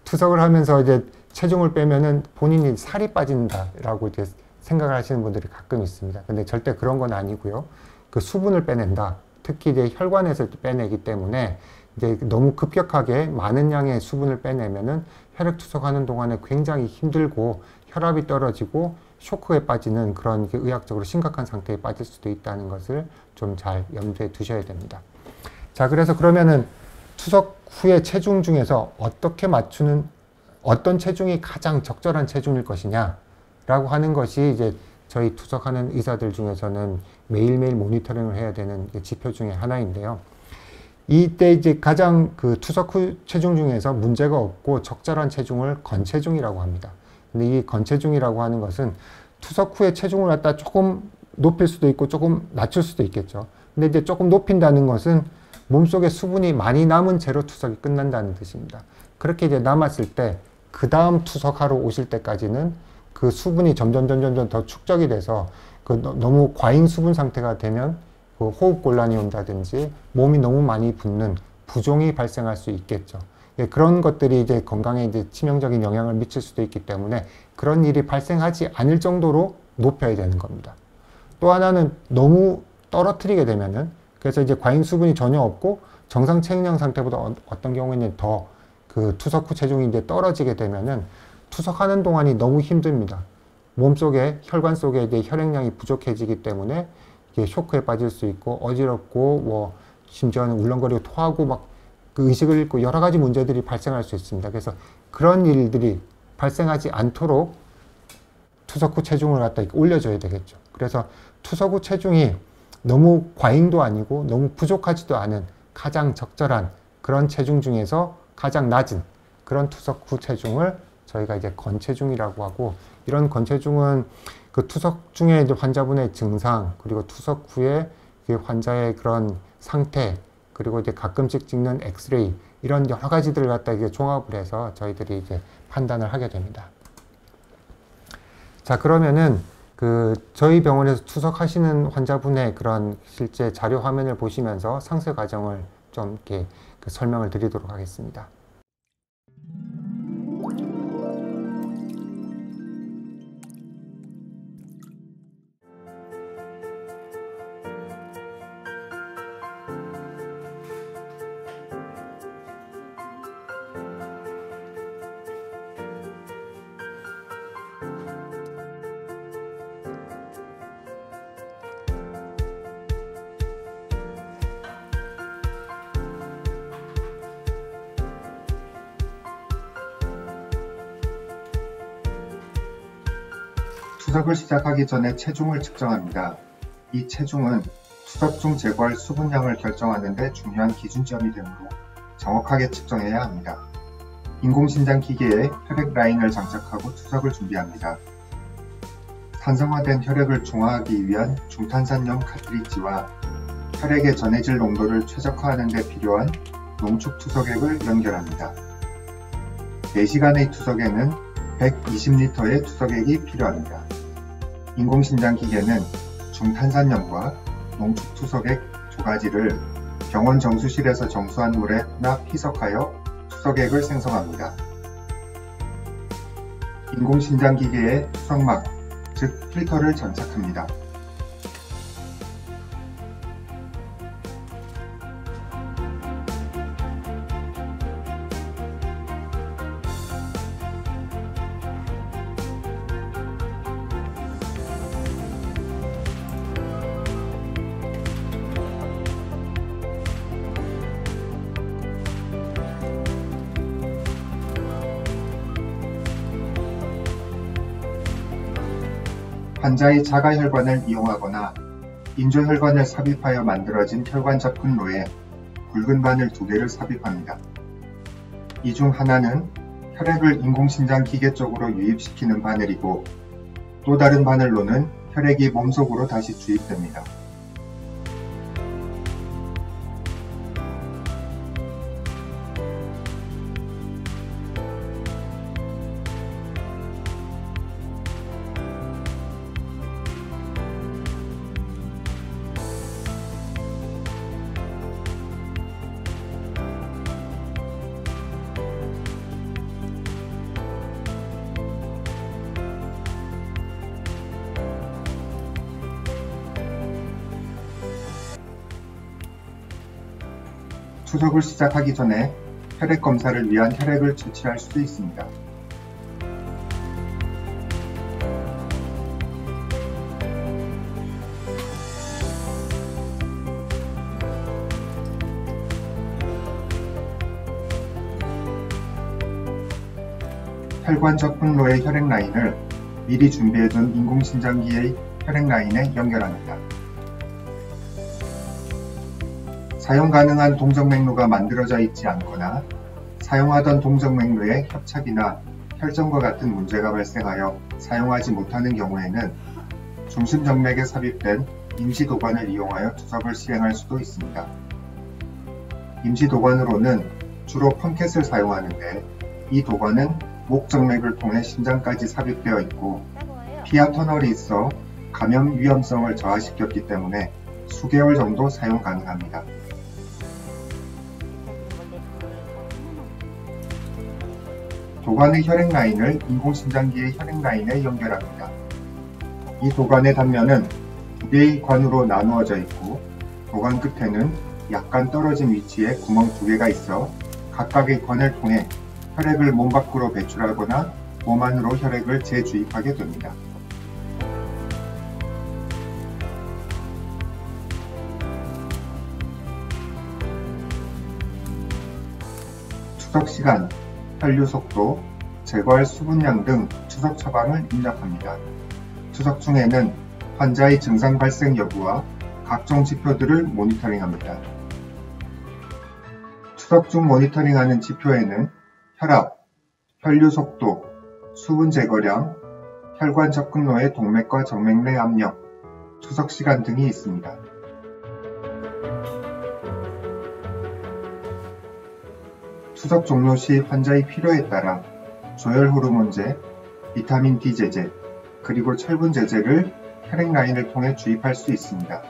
투석을 하면서 이제 체중을 빼면은 본인이 살이 빠진다라고 이제 생각을 하시는 분들이 가끔 있습니다. 근데 절대 그런 건 아니고요. 그 수분을 빼낸다. 특히 이제 혈관에서 빼내기 때문에 이제 너무 급격하게 많은 양의 수분을 빼내면은 혈액 투석하는 동안에 굉장히 힘들고 혈압이 떨어지고 쇼크에 빠지는 그런 의학적으로 심각한 상태에 빠질 수도 있다는 것을 좀 잘 염두에 두셔야 됩니다. 자, 그래서 그러면은 투석 후에 체중 중에서 어떻게 맞추는, 어떤 체중이 가장 적절한 체중일 것이냐 라고 하는 것이 이제 저희 투석하는 의사들 중에서는 매일매일 모니터링을 해야 되는 지표 중에 하나인데요. 이때 이제 가장 그 투석 후 체중 중에서 문제가 없고 적절한 체중을 건체중이라고 합니다. 근데 이 건체중이라고 하는 것은 투석 후에 체중을 갖다 조금 높일 수도 있고 조금 낮출 수도 있겠죠. 근데 이제 조금 높인다는 것은 몸속에 수분이 많이 남은 채로 투석이 끝난다는 뜻입니다. 그렇게 이제 남았을 때 그 다음 투석하러 오실 때까지는 그 수분이 점점 더 축적이 돼서 그 너무 과잉 수분 상태가 되면 그 호흡곤란이 온다든지 몸이 너무 많이 붓는 부종이 발생할 수 있겠죠. 그런 것들이 이제 건강에 이제 치명적인 영향을 미칠 수도 있기 때문에 그런 일이 발생하지 않을 정도로 높여야 되는 겁니다. 또 하나는 너무 떨어뜨리게 되면은, 그래서 이제 과잉 수분이 전혀 없고 정상 체액량 상태보다 어떤 경우에는 더 그 투석 후 체중이 이제 떨어지게 되면은 투석하는 동안이 너무 힘듭니다. 몸속에 혈관 속에 이제 혈액량이 부족해지기 때문에 이게 쇼크에 빠질 수 있고 어지럽고 뭐 심지어는 울렁거리고 토하고 막 그 의식을 잃고 여러 가지 문제들이 발생할 수 있습니다. 그래서 그런 일들이 발생하지 않도록 투석 후 체중을 갖다 올려줘야 되겠죠. 그래서 투석 후 체중이 너무 과잉도 아니고 너무 부족하지도 않은 가장 적절한 그런 체중 중에서 가장 낮은 그런 투석 후 체중을 저희가 이제 건체중이라고 하고, 이런 건체중은 그 투석 중에 이제 환자분의 증상, 그리고 투석 후에 그 환자의 그런 상태, 그리고 이제 가끔씩 찍는 엑스레이, 이런 여러 가지들을 갖다 이게 종합을 해서 저희들이 이제 판단을 하게 됩니다. 자, 그러면은 그 저희 병원에서 투석하시는 환자분의 그런 실제 자료 화면을 보시면서 상세 과정을 좀 이렇게 설명을 드리도록 하겠습니다. 투석을 시작하기 전에 체중을 측정합니다. 이 체중은 투석 중 제거할 수분량을 결정하는 데 중요한 기준점이 되므로 정확하게 측정해야 합니다. 인공신장 기계에 혈액 라인을 장착하고 투석을 준비합니다. 산성화된 혈액을 중화하기 위한 중탄산염 카트리지와 혈액의 전해질 농도를 최적화하는 데 필요한 농축 투석액을 연결합니다. 4시간의 투석에는 120리터의 투석액이 필요합니다. 인공신장 기계는 중탄산염과 농축투석액 두 가지를 병원 정수실에서 정수한 물에 혼합 희석하여 투석액을 생성합니다. 인공신장 기계에 투석막, 즉 필터를 장착합니다. 환자의 자가혈관을 이용하거나 인조혈관을 삽입하여 만들어진 혈관 접근로에 굵은 바늘 2개를 삽입합니다. 이 중 하나는 혈액을 인공신장 기계 쪽으로 유입시키는 바늘이고 또 다른 바늘로는 혈액이 몸속으로 다시 주입됩니다. 투석을 시작하기 전에 혈액 검사를 위한 혈액을 채취할 수 있습니다. 혈관 접근로의 혈액 라인을 미리 준비해둔 인공신장기의 혈액 라인에 연결합니다. 사용 가능한 동정맥로가 만들어져 있지 않거나 사용하던 동정맥로에 협착이나 혈전과 같은 문제가 발생하여 사용하지 못하는 경우에는 중심정맥에 삽입된 임시도관을 이용하여 투석을 시행할 수도 있습니다. 임시도관으로는 주로 펌켓을 사용하는데 이 도관은 목정맥을 통해 심장까지 삽입되어 있고 피하 터널이 있어 감염 위험성을 저하시켰기 때문에 수개월 정도 사용 가능합니다. 도관의 혈액 라인을 인공신장기의 혈액 라인에 연결합니다. 이 도관의 단면은 2개의 관으로 나누어져 있고 도관 끝에는 약간 떨어진 위치에 구멍 2개가 있어 각각의 관을 통해 혈액을 몸 밖으로 배출하거나 몸 안으로 혈액을 재주입하게 됩니다. 투석 시간, 혈류 속도, 제거할 수분량 등 투석 처방을 입력합니다. 투석 중에는 환자의 증상 발생 여부와 각종 지표들을 모니터링합니다. 투석 중 모니터링하는 지표에는 혈압, 혈류 속도, 수분 제거량, 혈관 접근로의 동맥과 정맥 내 압력, 투석 시간 등이 있습니다. 투석 종료 시 환자의 필요에 따라 조혈 호르몬제, 비타민 D 제제, 그리고 철분 제제를 혈액 라인을 통해 주입할 수 있습니다.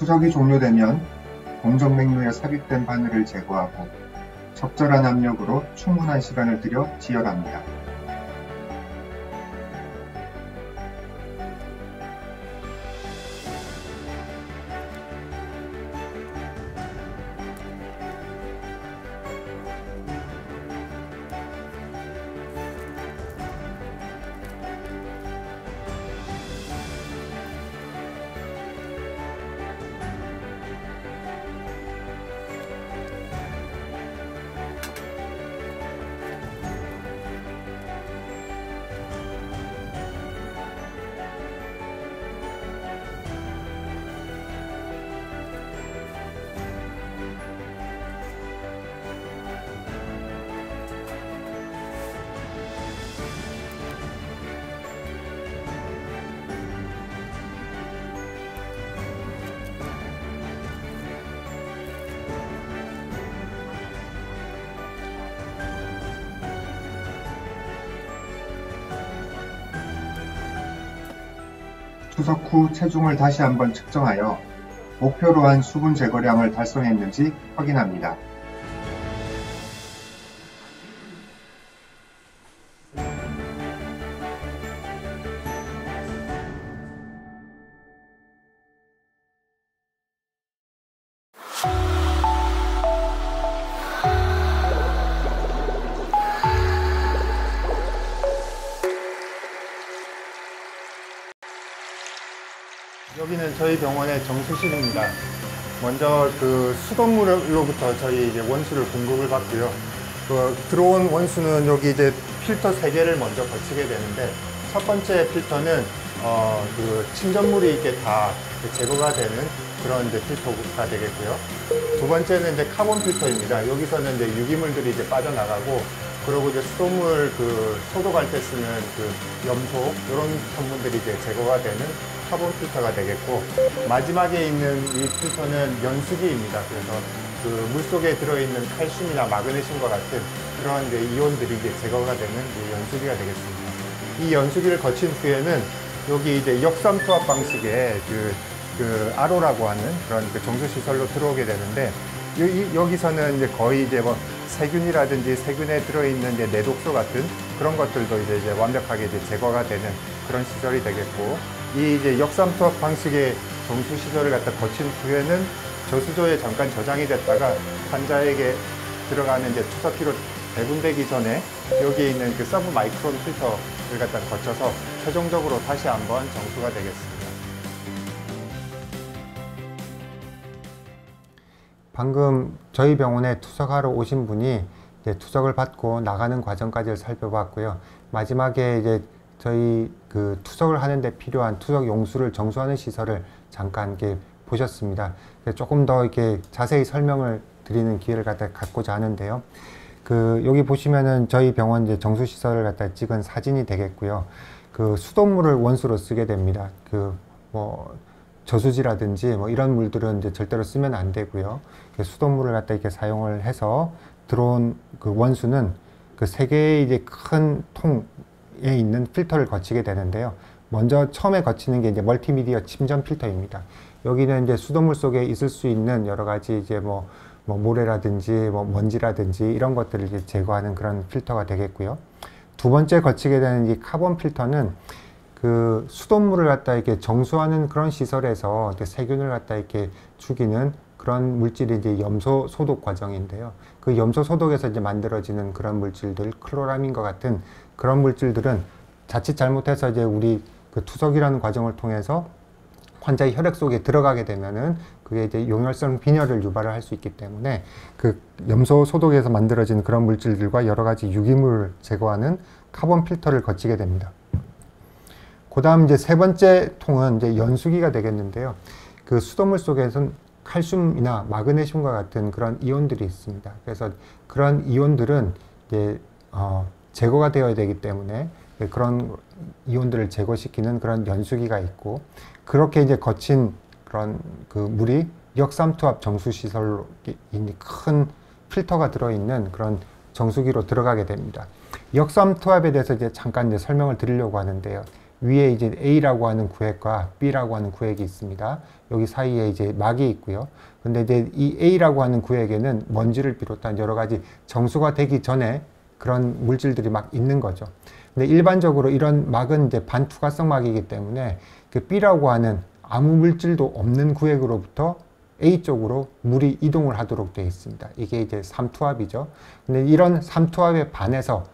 투석이 종료되면 공정 맥루에 삽입된 바늘을 제거하고 적절한 압력으로 충분한 시간을 들여 지혈합니다. 투석 후 체중을 다시 한번 측정하여 목표로 한 수분 제거량을 달성했는지 확인합니다. 여기는 저희 병원의 정수실입니다. 먼저 그 수돗물로부터 저희 이제 원수를 공급을 받고요. 들어온 원수는 여기 이제 필터 3개를 먼저 거치게 되는데, 첫 번째 필터는 그 침전물이 이렇게 다 제거가 되는 그런 이제 필터가 되겠고요. 두 번째는 이제 카본 필터입니다. 여기서는 이제 유기물들이 이제 빠져나가고, 그리고 이제 수돗물 그 소독할 때 쓰는 그 염소 이런 성분들이 이제 제거가 되는 카본 필터가 되겠고, 마지막에 있는 이 필터는 연수기입니다. 그래서 그 물속에 들어있는 칼슘이나 마그네슘과 같은 그런 이제 이온들이 이제 제거가 되는 이 연수기가 되겠습니다. 이 연수기를 거친 후에는 여기 이제 역삼투압 방식의 그 RO라고 하는 그런 그 정수시설로 들어오게 되는데, 여기서는 이제 거의 이제 뭐 세균이라든지 세균에 들어있는 이제 내독소 같은 그런 것들도 이제 완벽하게 이제 제거가 되는 그런 시설이 되겠고, 이 이제 역삼투압 방식의 정수 시설을 갖다 거친 후에는 저수조에 잠깐 저장이 됐다가 환자에게 들어가는 이제 투석기로 배분되기 전에 여기에 있는 그 서브 마이크론 필터를 갖다 거쳐서 최종적으로 다시 한번 정수가 되겠습니다. 방금 저희 병원에 투석하러 오신 분이 이제 투석을 받고 나가는 과정까지를 살펴봤고요. 마지막에 이제 저희 그 투석을 하는데 필요한 투석 용수를 정수하는 시설을 잠깐 이렇게 보셨습니다. 조금 더 이렇게 자세히 설명을 드리는 기회를 갖고자 하는데요. 여기 보시면은 저희 병원 이제 정수 시설을 갖다 찍은 사진이 되겠고요. 그 수돗물을 원수로 쓰게 됩니다. 뭐 저수지라든지 뭐 이런 물들은 이제 절대로 쓰면 안 되고요. 수돗물을 갖다 이렇게 사용을 해서 들어온 그 원수는 그 3개의 이제 큰 통에 있는 필터를 거치게 되는데요. 먼저 처음에 거치는 게 이제 멀티미디어 침전 필터입니다. 여기는 이제 수돗물 속에 있을 수 있는 여러 가지 이제 뭐 모래라든지 뭐 먼지라든지 이런 것들을 이제 제거하는 그런 필터가 되겠고요. 두 번째 거치게 되는 이 카본 필터는 그 수돗물을 갖다 이렇게 정수하는 그런 시설에서 이렇게 세균을 갖다 이렇게 죽이는 그런 물질이 이제 염소 소독 과정인데요. 그 염소 소독에서 이제 만들어지는 그런 물질들, 클로라민과 같은 그런 물질들은 자칫 잘못해서 이제 우리 그 투석이라는 과정을 통해서 환자의 혈액 속에 들어가게 되면은 그게 이제 용혈성 빈혈을 유발을 할 수 있기 때문에 그 염소 소독에서 만들어진 그런 물질들과 여러 가지 유기물을 제거하는 카본 필터를 거치게 됩니다. 그 다음 이제 세 번째 통은 이제 연수기가 되겠는데요. 그 수돗물 속에서는 칼슘이나 마그네슘과 같은 그런 이온들이 있습니다. 그래서 그런 이온들은 이제 제거가 되어야 되기 때문에 그런 이온들을 제거시키는 그런 연수기가 있고, 그렇게 이제 거친 그런 그 물이 역삼투압 정수시설로 큰 필터가 들어있는 그런 정수기로 들어가게 됩니다. 역삼투압에 대해서 이제 잠깐 이제 설명을 드리려고 하는데요. 위에 이제 A라고 하는 구획과 B라고 하는 구획이 있습니다. 여기 사이에 이제 막이 있고요. 근데 이제 이 A라고 하는 구획에는 먼지를 비롯한 여러 가지 정수가 되기 전에 그런 물질들이 막 있는 거죠. 근데 일반적으로 이런 막은 이제 반투과성 막이기 때문에 그 B라고 하는 아무 물질도 없는 구획으로부터 A 쪽으로 물이 이동을 하도록 되어 있습니다. 이게 이제 삼투압이죠. 근데 이런 삼투압에 반해서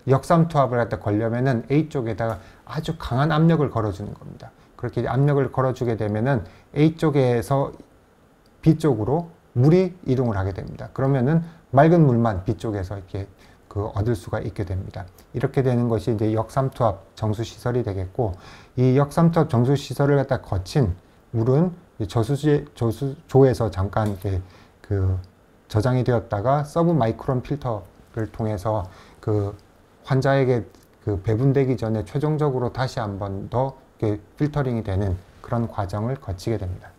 역삼투압을 갖다 걸려면은 A 쪽에다가 아주 강한 압력을 걸어주는 겁니다. 그렇게 압력을 걸어주게 되면은 A 쪽에서 B 쪽으로 물이 이동을 하게 됩니다. 그러면은 맑은 물만 B 쪽에서 이렇게 얻을 수가 있게 됩니다. 이렇게 되는 것이 이제 역삼투압 정수시설이 되겠고, 이 역삼투압 정수시설을 갖다 거친 물은 저수조에서 잠깐 이렇게 저장이 되었다가 서브 마이크론 필터를 통해서 환자에게 배분되기 전에 최종적으로 다시 한 번 더 필터링이 되는 그런 과정을 거치게 됩니다.